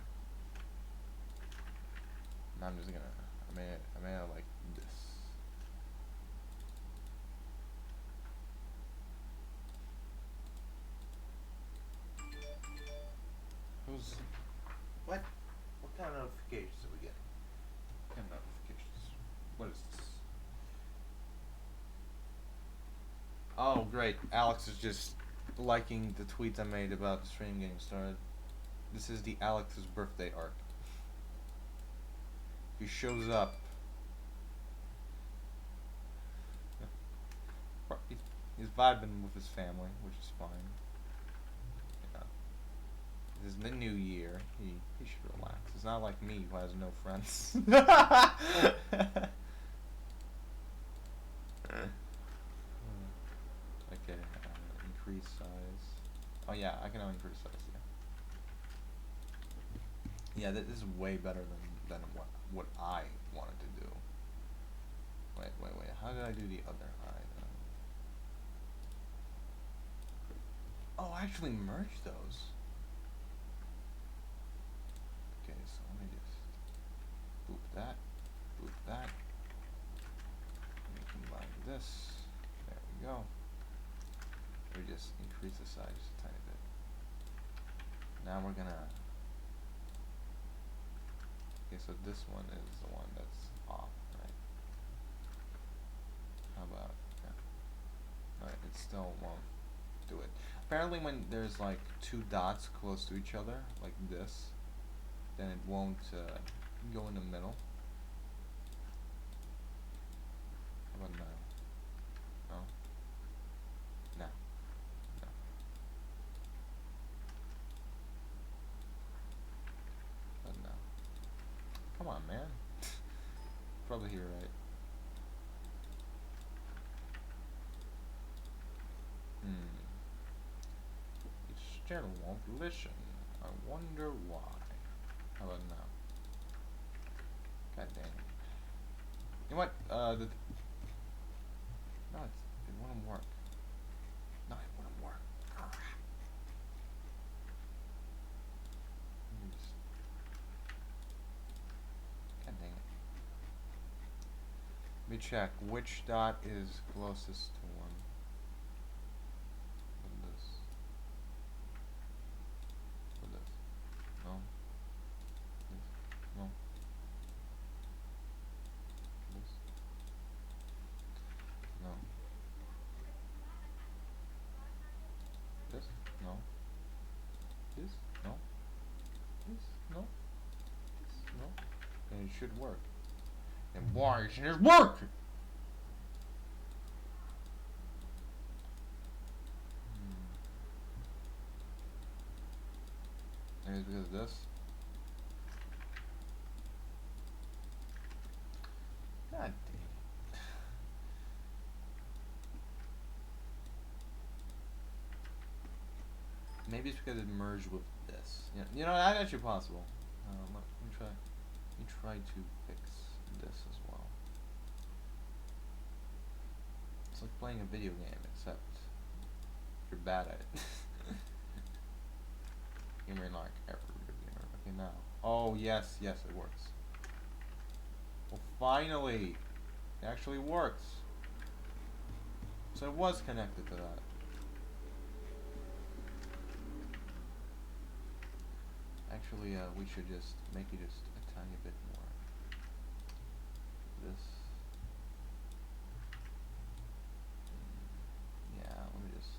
Now I'm just gonna. I made it like this. Who's what? What kind of notifications are we getting? What kind of notifications? What is this? Oh, great. Alex is just liking the tweets I made about the stream getting started. This is the Alex's birthday art. He shows up. He's vibing with his family, which is fine. Yeah. This is the new year. He should relax. It's not like me who has no friends. Okay, increase size. Oh yeah, I can increase size. Yeah. Yeah, this is way better than what I wanted to do. Wait. How did I do the other eye then? Oh, I actually merged those. Okay, so let me just. this. There we go. We just increase the size just a tiny bit. Now we're gonna. Okay, so this one is the one that's off, right? How about, yeah. Alright, it still won't do it. Apparently when there's like two dots close to each other, like this, then it won't go in the middle. How about now? No? No. No. But no. Come on, man. Probably here, right? It still won't listen. I wonder why. How about now? God dang it. You know what? No, it wouldn't work. No, it wouldn't work. Crap. God dang it. Let me check which dot is closest to one. What this? What this? No. This? No. This? No. This? No. This? No. This? No. This? No. And it should work. And why isn't it working? Maybe it's because of this. God dang it. Maybe it's because it merged with this. You know that's actually possible. Let me try. Let me try to fix this as well. It's like playing a video game, except you're bad at it. You mean like every video gamer? Okay, now. Oh yes, yes, it works. Well, finally, it actually works. So it was connected to that. Actually, we should just make it just a tiny bit more. This. Yeah, let me just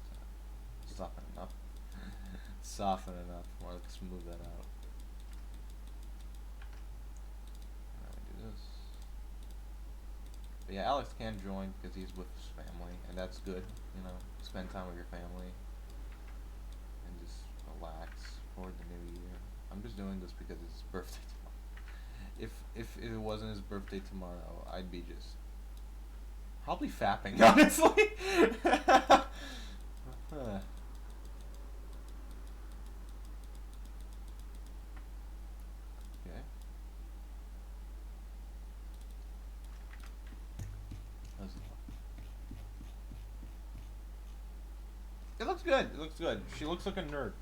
soften it up. Soften it up, or let's smooth that out. Now we do this. But yeah, Alex can join because he's with his family, and that's good. You know, spend time with your family and just relax for the new year. I'm just doing this because it's his birthday tomorrow. If it wasn't his birthday tomorrow, I'd be just probably fapping, honestly. Okay. It looks good. It looks good. She looks like a nerd.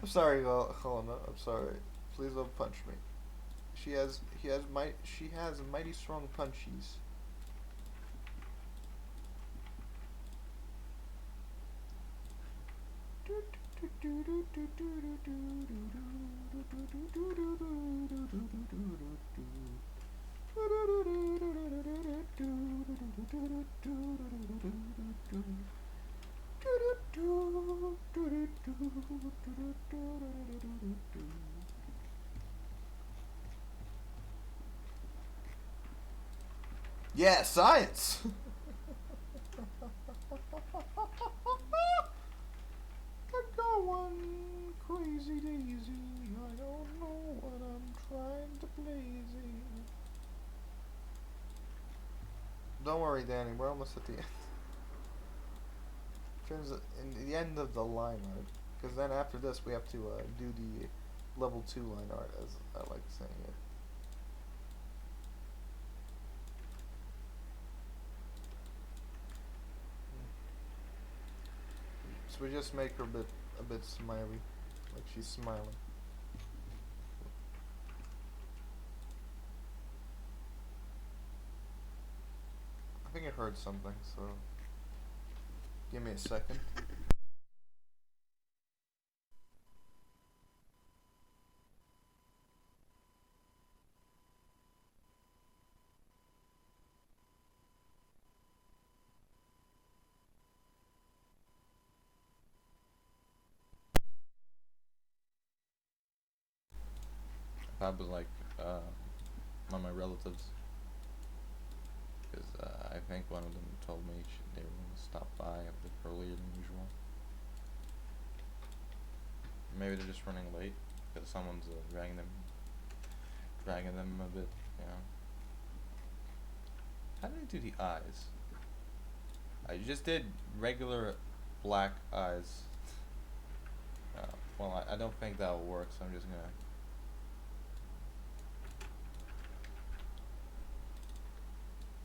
I'm sorry, Helena. I'm sorry. Please don't punch me. She has mighty strong punchies. Yeah, science. I'm going crazy daisy. I don't know what I'm trying to blaze. Don't worry, Danny. We're almost at the end. In the end of the line art, because then after this we have to do the level 2 line art, as I like saying it. So we just make her a bit smiley, like she's smiling. I think think I heard something, so give me a second. That was like one of my relatives, because I think one of them told me they were going to stop by a bit earlier than usual. Maybe they're just running late because someone's dragging them a bit. You know. How did I do the eyes? I just did regular black eyes. Well, I don't think that'll work, so I'm just gonna.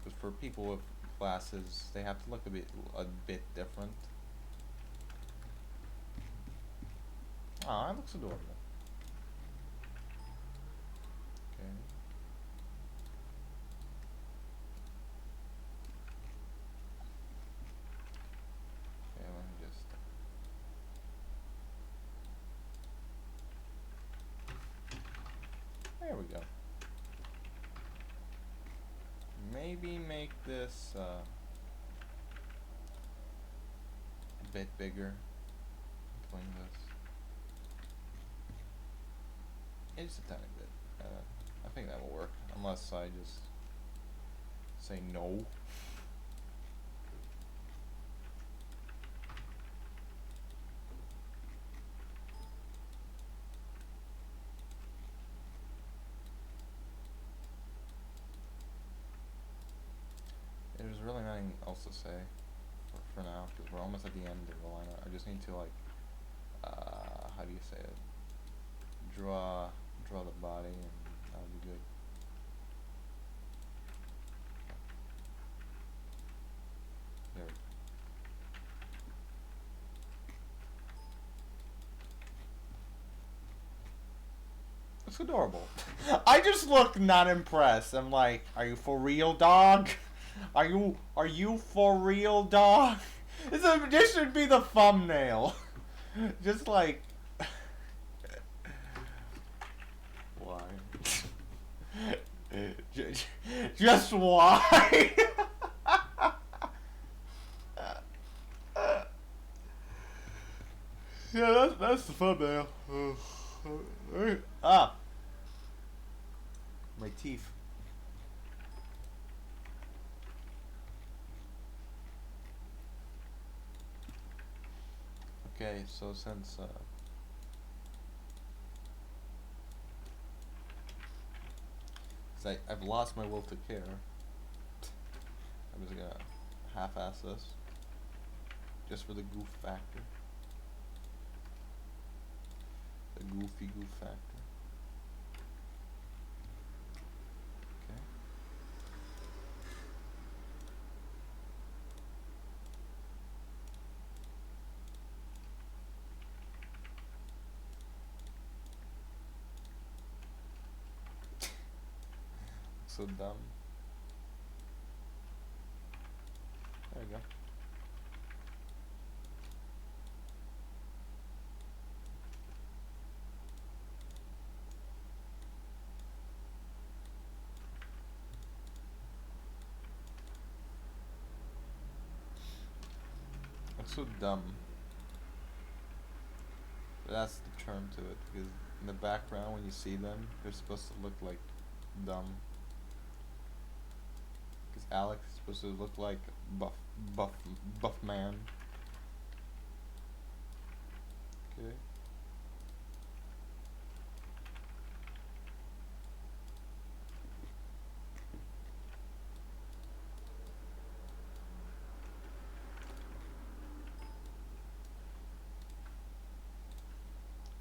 Because for people with glasses, they have to look a bit different. Oh, that looks adorable. Okay. Okay, let me just. There we go. Maybe make this a bit bigger. Between this. Just a tiny bit. I think that will work, unless I just say no. There's really nothing else to say for now, because we're almost at the end of the lineup. I just need to, like, how do you say it? Draw the body, and that'll be good. There we go. It's adorable. I just look not impressed. I'm like, are you for real, dog? Are you for real, dog? This should be the thumbnail. Just like. Why? Just why? Yeah, that's the thumbnail. Ah, my teeth. Okay, so since I've lost my will to care, I'm just gonna half-ass this, just for the goof factor. The goofy goof factor. Okay. So dumb. There we go. Looks so dumb. But that's the term to it, because in the background when you see them, they're supposed to look like dumb. Because Alex is supposed to look like buff man. Okay.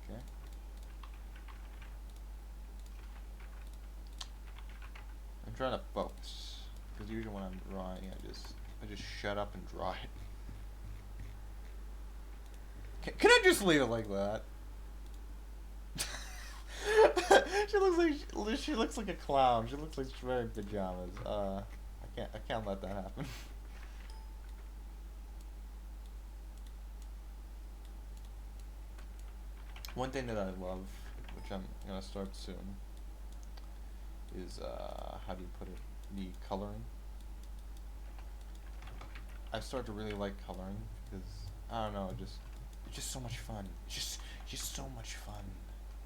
Okay. I'm trying to focus, because usually when I'm drawing, I just shut up and draw it. Can I just leave it like that? she looks like a clown. She looks like she's wearing pajamas. I I can't let that happen. One thing that I love, which I'm gonna start soon, is how do you put it? The coloring. I start to really like coloring because I don't know, it's just so much fun. It's just so much fun.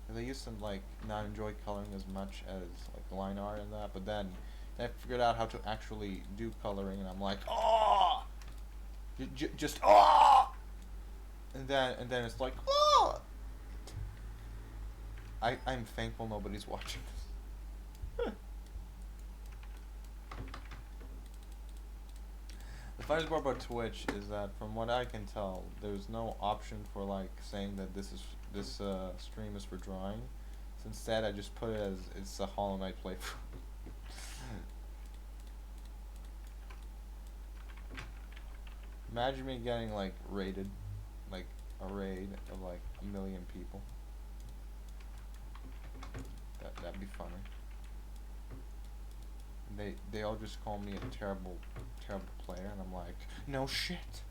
'Cause I used to like not enjoy coloring as much as like line art and that, but then I figured out how to actually do coloring, and I'm like, oh, just oh, and then it's like, oh. I'm thankful nobody's watching this. The funniest part about Twitch is that, from what I can tell, there's no option for like saying that this stream is for drawing. So instead, I just put it as it's a Hollow Knight playthrough. Imagine me getting like raided, like a raid of like 1,000,000 people. That'd be funny. They all just call me a terrible player, and I'm like, no shit.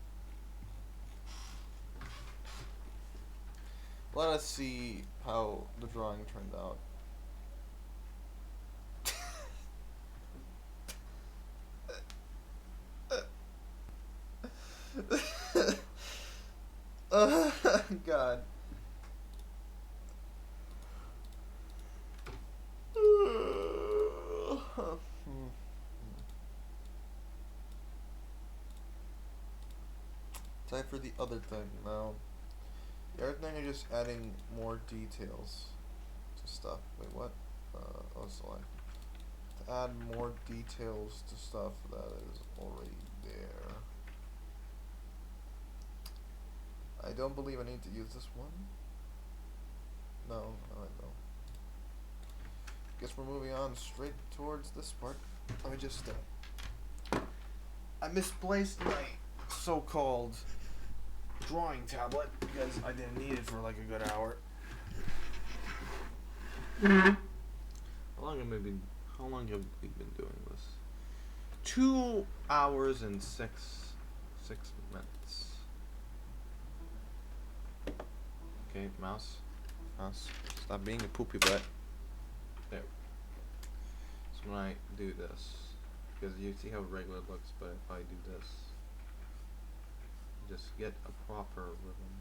Let us see how the drawing turned out. God. Time for the other thing now. The other thing is just adding more details to stuff. Wait, what? Select. To add more details to stuff that is already there. I don't believe I need to use this one. No, I don't. Guess we're moving on straight towards this part. Let me just I misplaced my so-called drawing tablet because I didn't need it for like a good hour. How long have we been doing this? 2 hours and 6 minutes. Okay, mouse, stop being a poopy butt. There. So when I do this, because you see how regular it looks, but if I do this, just get a proper ribbon.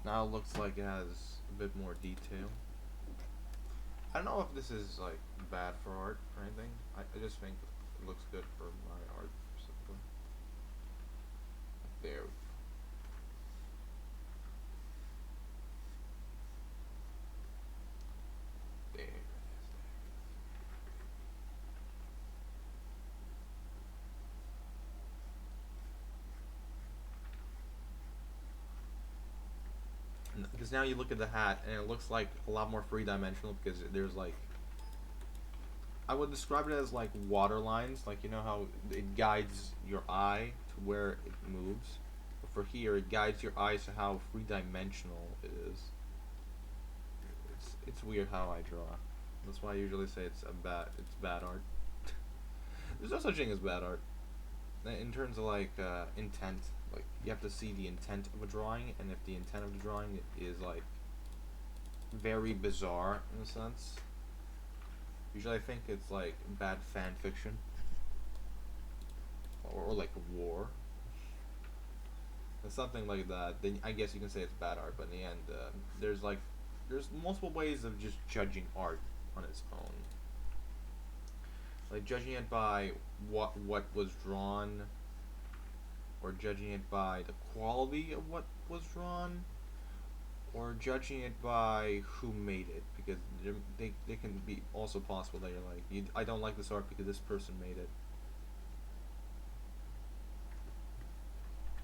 Now it looks like it has a bit more detail. I don't know if this is like bad for art or anything. I just think it looks good for my art simply. There. There it is. Because now you look at the hat and it looks like a lot more three-dimensional because there's like, I would describe it as like water lines, like you know how it guides your eye to where it moves. But for here, it guides your eyes to how three-dimensional it is. It's weird how I draw. That's why I usually say it's bad art. There's no such thing as bad art. In terms of like intent, like you have to see the intent of a drawing, and if the intent of the drawing is like very bizarre in a sense, usually I think it's like bad fan fiction or like war. Or something like that. Then I guess you can say it's bad art, but in the end, there's multiple ways of just judging art on its own. Like judging it by what was drawn, or judging it by the quality of what was drawn, or judging it by who made it, because they can be also possible that you're like, I don't like this art because this person made it.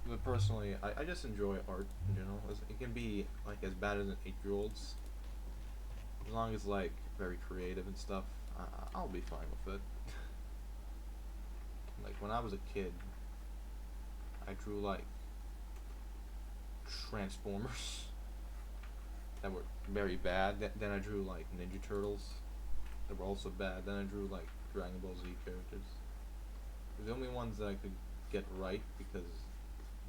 But personally, I just enjoy art in general. It can be like as bad as an 8-year-old's, as long as like very creative and stuff. I'll be fine with it. Like when I was a kid, I drew like Transformers that were very bad. Then I drew like Ninja Turtles that were also bad. Then I drew like Dragon Ball Z characters. They're the only ones that I could get right because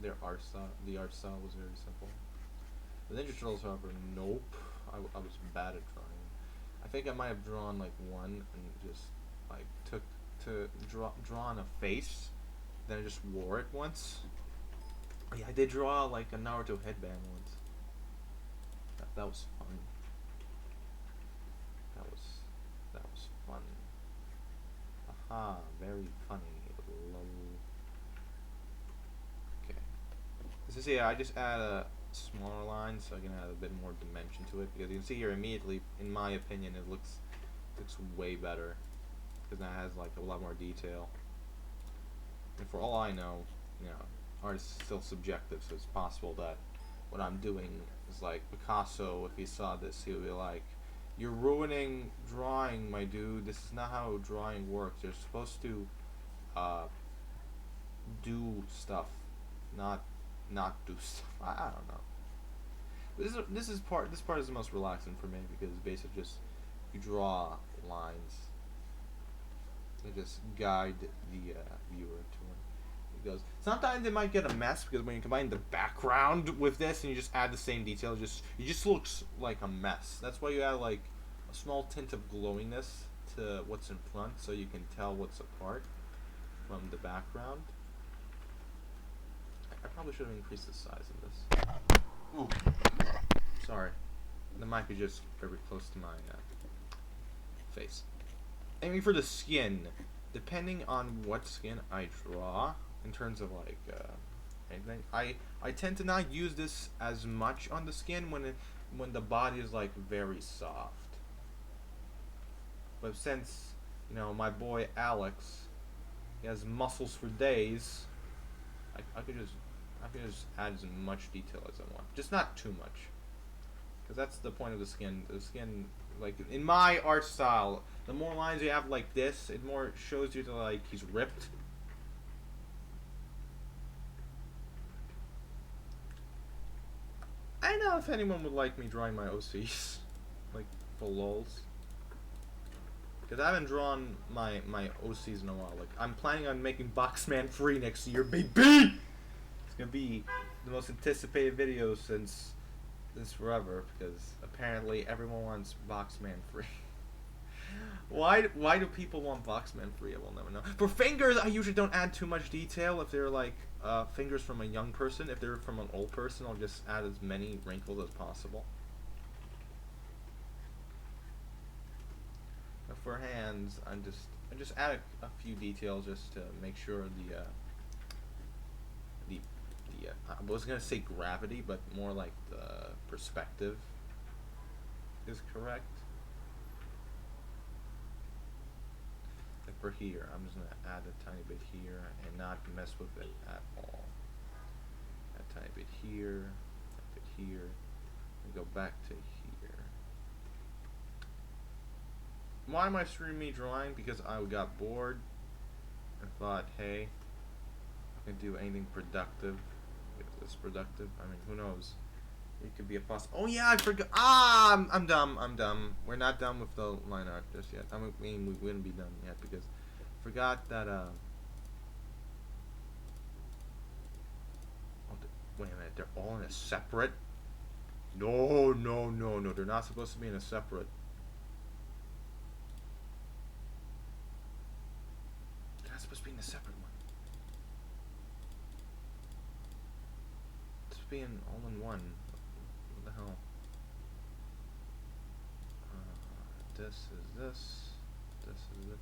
the art style was very simple. The Ninja Turtles, however, nope. I was bad at drawing. I think I might have drawn like one and just like took to drawn a face, then I just wore it once. Oh, yeah, I did draw like a Naruto headband once. That was fun. That was fun. Aha, very funny. Lol. Okay. So see, I just add a smaller line so I can add a bit more dimension to it, because you can see here immediately, in my opinion, it looks way better because now it has like a lot more detail. And for all I know, you know, art is still subjective, so it's possible that what I'm doing is like Picasso. If he saw this, he would be like, "You're ruining drawing, my dude. This is not how drawing works. You're supposed to do stuff, not do stuff." I don't know. But this part is the most relaxing for me because it's basically just you draw lines. They just guide the viewer to where it goes. Sometimes it might get a mess because when you combine the background with this and you just add the same detail, it just looks like a mess. That's why you add like a small tint of glowiness to what's in front, so you can tell what's apart from the background. I probably should have increased the size of this. Ooh. Sorry. The mic is just very close to my face. Aiming for the skin. Depending on what skin I draw, in terms of like anything, I tend to not use this as much on the skin when the body is like very soft. But since, you know, my boy Alex, he has muscles for days, I could just add as much detail as I want. Just not too much. Because that's the point of the skin. The skin, like, in my art style, the more lines you have like this, it more shows you that, like, he's ripped. I don't know if anyone would like me drawing my OCs. Like, for lols. Because I haven't drawn my OCs in a while. Like, I'm planning on making Boxman Free next year, baby! It's gonna be the most anticipated video since forever, because apparently everyone wants Boxman Free. Why do people want Boxman Free? I will never know. For fingers, I usually don't add too much detail. If they're like fingers from a young person, if they're from an old person, I'll just add as many wrinkles as possible. But for hands, I just add a few details just to make sure I was gonna say gravity, but more like the perspective is correct. Like for here, I'm just gonna add a tiny bit here and not mess with it at all. Add a tiny bit here, and go back to here. Why am I streaming me drawing? Because I got bored and thought, hey, I can do anything productive. If it's productive, I mean, who knows? It could be a Oh yeah, I forgot. I'm dumb. We're not done with the line art just yet. I mean, we wouldn't be done yet because I forgot that. Wait a minute. They're all in a separate. No. They're not supposed to be in a separate. They're not supposed to be in a separate one. It's being all in one. What the hell? This is this. This is it.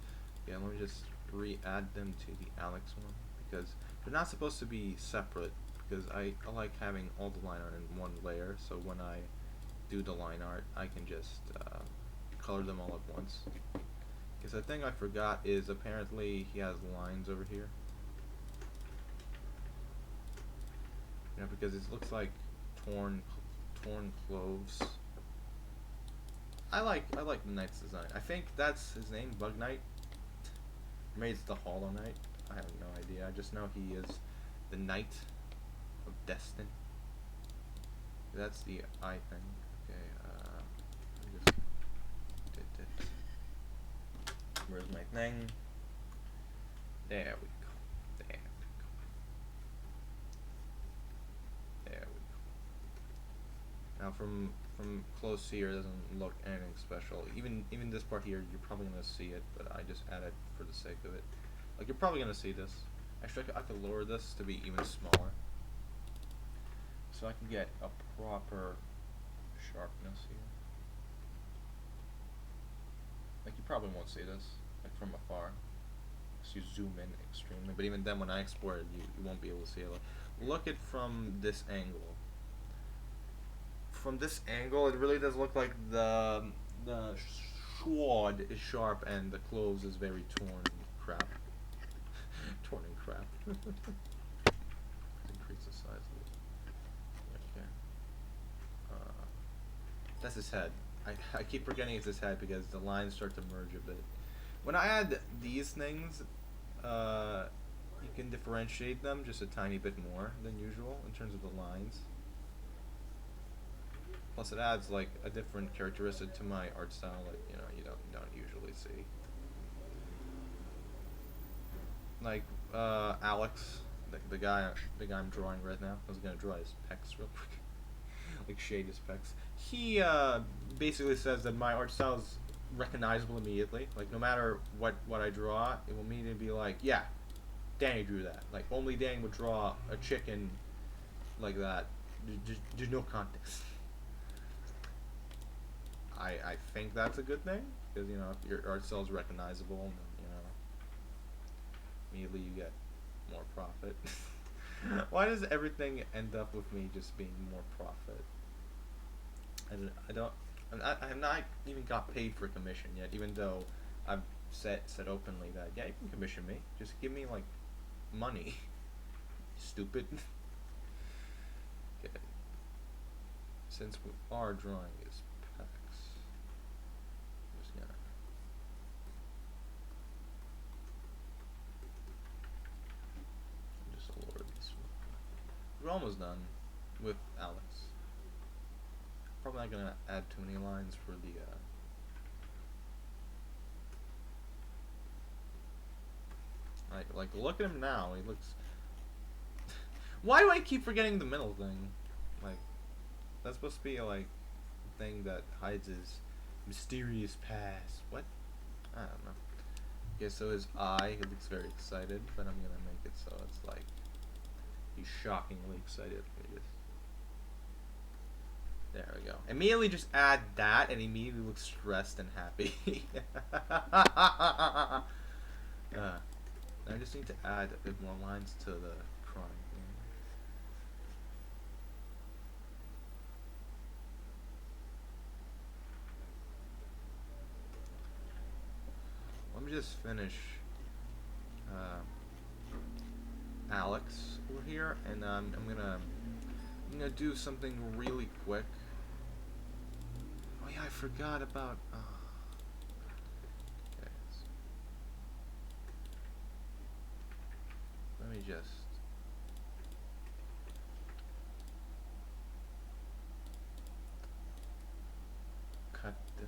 Yeah, let me just re-add them to the Alex one because they're not supposed to be separate. Because I like having all the line art in one layer, so when I do the line art, I can just color them all at once. Because the thing I forgot is apparently he has lines over here. You know, because it looks like torn clothes. I like the Knight's design. I think that's his name, Bug Knight. Maybe it's the Hollow Knight. I have no idea. I just know he is the Knight of Destiny. That's the eye thing. Okay, I just did it. Where's my thing. There we go. There we go. There we go. Now from close here, it doesn't look anything special. Even this part here, you're probably gonna see it, but I just added for the sake of it. Like you're probably gonna see this. Actually, I could lower this to be even smaller, so I can get a proper sharpness here. Like you probably won't see this, like from afar. So you zoom in extremely, but even then when I export it, you won't be able to see it. Look at from this angle. From this angle, it really does look like the sword is sharp and the clothes is very torn and crap. Torn and crap. Increase the size of it. Okay. That's his head. I keep forgetting it's his head because the lines start to merge a bit. When I add these things, you can differentiate them just a tiny bit more than usual in terms of the lines. Plus, it adds like a different characteristic to my art style that you don't usually see. Like Alex, the guy I'm drawing right now. I was gonna draw his pecs real quick, like shade his pecs. He basically says that my art style is recognizable immediately. Like no matter what I draw, it will immediately be like, yeah, Danny drew that. Like only Danny would draw a chicken like that. There's no context. I think that's a good thing because if your art style is recognizable, then immediately you get more profit. Why does everything end up with me just being more profit? I have not even got paid for commission yet, even though I've said openly that yeah, you can commission me. Just give me like money. Stupid. Okay. Since we are drawing his pecs, I'm just gonna lower this one. We're almost done with Alex. Probably not gonna add too many lines for the like look at him now. He looks. Why do I keep forgetting the middle thing? Like that's supposed to be like a thing that hides his mysterious past. What? I don't know. Okay, so his eye, he looks very excited, but I'm gonna make it so it's like he's shockingly excited. There we go. Immediately just add that and immediately looks stressed and happy. I just need to add a bit more lines to the crying thing. Let me just finish Alex over here, and I'm gonna do something really quick. Oh yeah, I forgot about. Okay. Let me just. Cut this.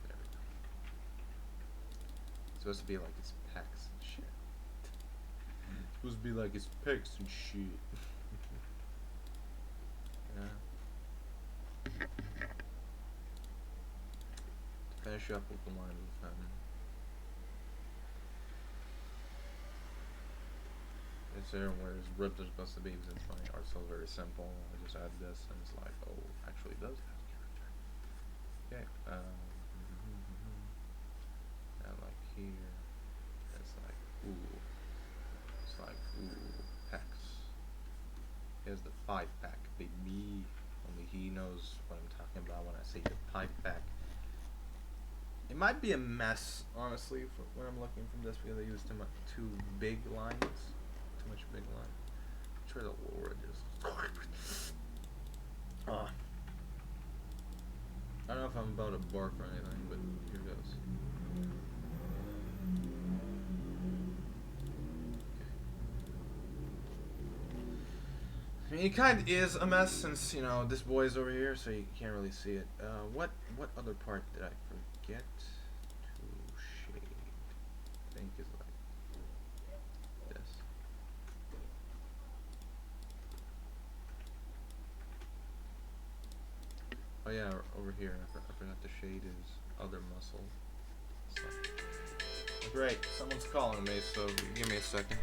There we go. It's supposed to be like his pecs and shit. It's supposed to be like his pecs and shit. Yeah. To finish up with the line with it's there where his ribs are supposed to be because it's my art style very simple. I just add this and it's like, oh, actually it does have character. Okay, and like here, it's like, ooh. It's like, ooh, pecs. Here's the 5-pack, baby. Only he knows what I'm talking about when I say the 5-pack. It might be a mess, honestly, when I'm looking from this because I used too big lines. Too much big line. Try to lower it just. I don't know if I'm about to bark or anything, but here goes. Okay. I mean, it kind of is a mess since, you know, this boy's over here, so you can't really see it. What other part did I forget to shade? I think is like this. Oh yeah, over here, I forgot to shade his other muscle. Great, someone's calling me, so give me a second.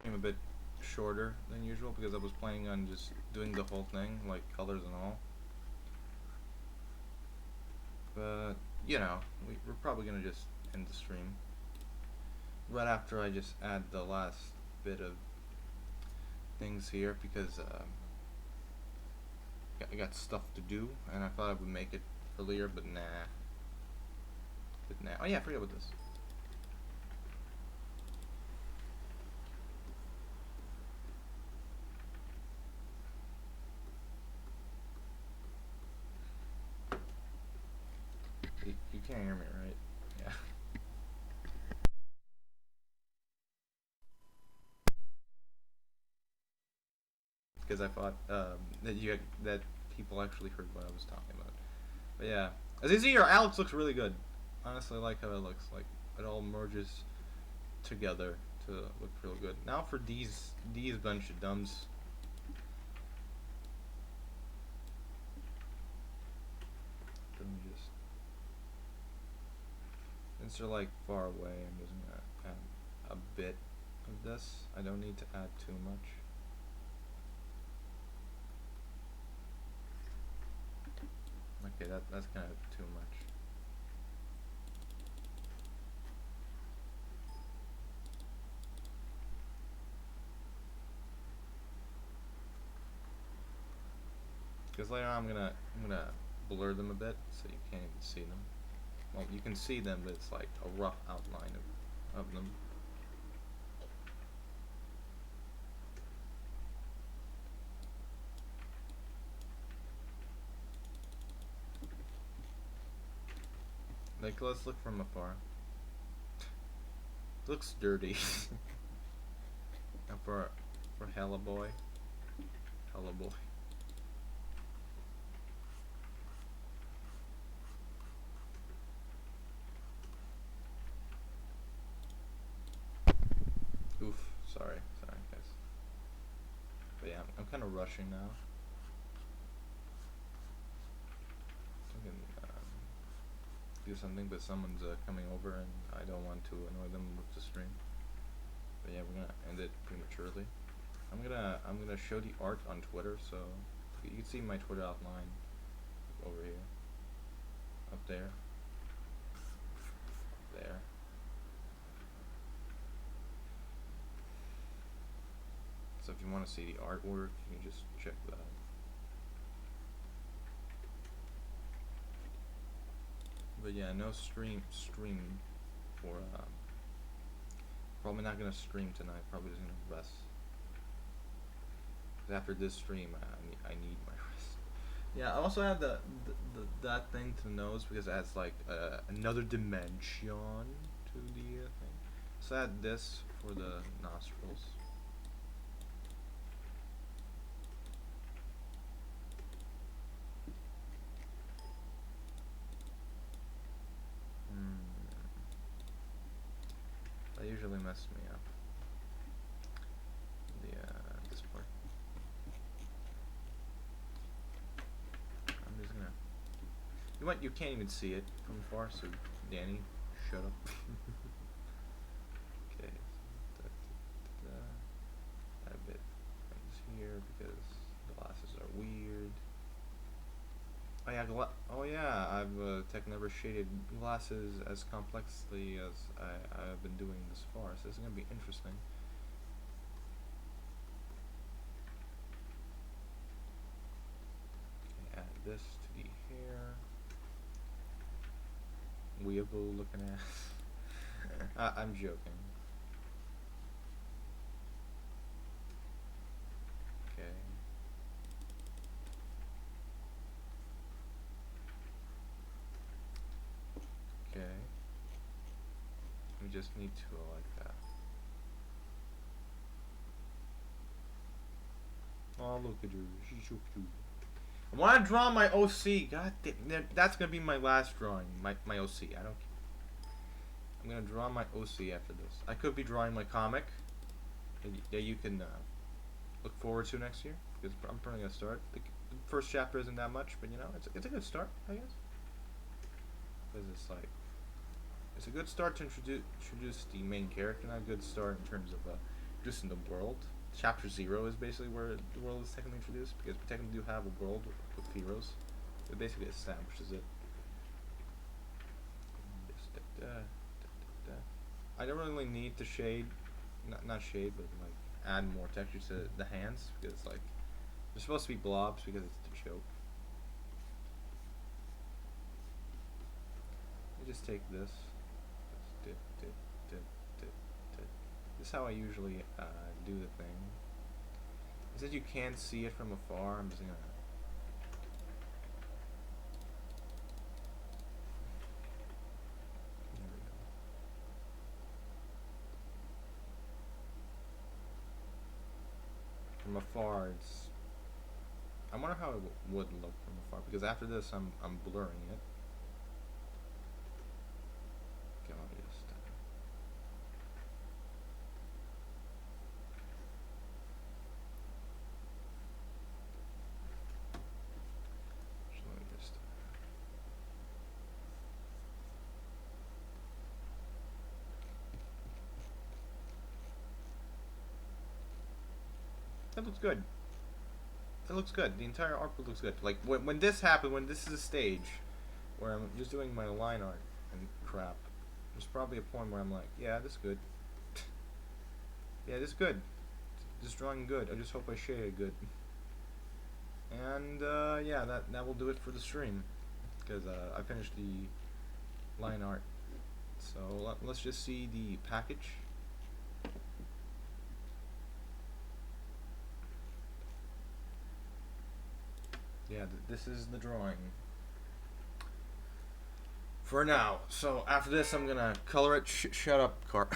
I'm a bit shorter than usual because I was planning on just doing the whole thing, like colors and all. But, you know, we're probably gonna just end the stream right after I just add the last bit of things here because I got stuff to do and I thought I would make it earlier, but nah. Oh yeah, I forget about this. You can't hear me, right? Yeah. Because I thought that people actually heard what I was talking about. But yeah, as you see here, Alex looks really good. Honestly, I like how it looks. Like it all merges together to look real good. Now for these bunch of dumbs. Let me just, since they're like far away, I'm just gonna add a bit of this. I don't need to add too much. Okay, that's kind of too much. Because later on I'm gonna blur them a bit so you can't even see them. Well, you can see them, but it's like a rough outline of them. Like, let's look from afar. Looks dirty. And for Hella Boy. Oof, sorry guys. But yeah, I'm kind of rushing now. I can do something, but someone's coming over and I don't want to annoy them with the stream. But yeah, we're gonna end it prematurely. I'm gonna show the art on Twitter, so you can see my Twitter outline over here, up there, there. So if you want to see the artwork, you can just check that. But yeah, no stream for probably not gonna stream tonight. Probably just gonna rest. 'Cause after this stream, I need my rest. Yeah, I also have that thing to the nose because it adds like another dimension to the thing. So I had this for the nostrils. That usually messes me up. This part. I'm just gonna. You know what? You can't even see it from afar, so Danny, shut up. Okay. Add a bit of things here because glasses are weird. Oh yeah, I've tech never shaded glasses as complexly as I've been doing this far, so this is gonna be interesting. Okay, add this to the hair. Weeable looking ass. I'm joking. Okay. Okay. We just need to go like that. Oh, look at you. She's so cute. I want to draw my OC. God damn. That's going to be my last drawing. My OC. I don't care. I'm going to draw my OC after this. I could be drawing my comic that you can look forward to next year. Because I'm probably going to start. The first chapter isn't that much, but you know, it's a good start, I guess. Because it's like, it's a good start to introduce the main character, not a good start in terms of introducing the world. Chapter 0 is basically where the world is technically introduced, because we technically do have a world with heroes. It basically establishes it. I don't really need to shade, not shade, but like add more texture to the hands, because it's like, they're supposed to be blobs because it's the joke. I just take this. This is how I usually do the thing. Since you can't see it from afar, I'm just gonna. There we go. From afar, it's. I wonder how it would look from afar, because after this, I'm blurring it. Okay, let me just. That looks good. That looks good. The entire artwork looks good. Like, when this happened, when this is a stage where I'm just doing my line art and crap, there's probably a point where I'm like, yeah, this is good. Yeah, this is good. This drawing good. I just hope I shade it good. And, yeah, that will do it for the stream. Because, I finished the line art. So, let's just see the package. Yeah, this is the drawing. For now. So after this, I'm gonna color it. Shut up, Car.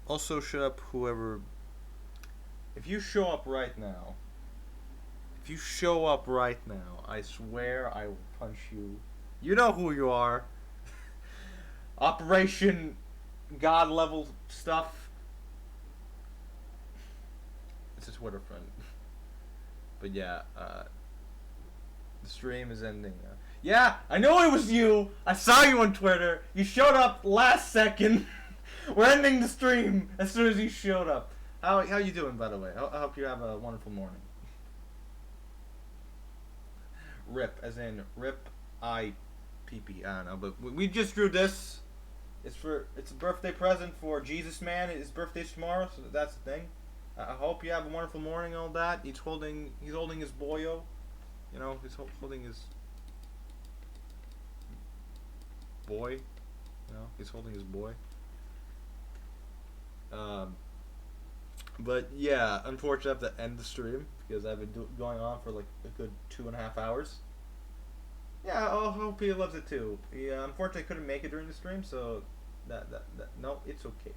Also, shut up, whoever. If you show up right now. If you show up right now, I swear I will punch you. You know who you are. Operation God level stuff. It's a Twitter friend. But yeah, the stream is ending now. Yeah, I know it was you! I saw you on Twitter! You showed up last second! We're ending the stream as soon as you showed up. How you doing, by the way? I hope you have a wonderful morning. Rip, as in rip, I, PP. I don't know, but we just drew this. It's a birthday present for Jesus Man. His birthday's tomorrow, so that's the thing. I hope you have a wonderful morning. All that. He's holding his boyo. You know, he's holding his boy. You know, he's holding his boy. But yeah, unfortunately, I have to end the stream because I've been going on for like a good 2.5 hours. Yeah, I hope he loves it too. Yeah, unfortunately, I couldn't make it during the stream, so that no, it's okay.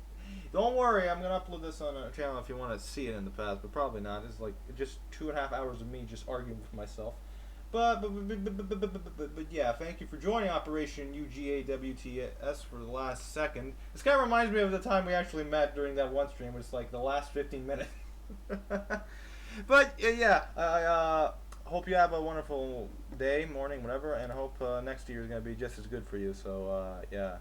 Don't worry, I'm gonna upload this on a channel if you want to see it in the past, but probably not. It's like just 2.5 hours of me just arguing with myself. But yeah, thank you for joining Operation UGAWTS for the last second. This kind of reminds me of the time we actually met during that one stream, which was like the last 15 minutes. But yeah, I hope you have a wonderful day, morning, whatever, and I hope next year is going to be just as good for you. So yeah.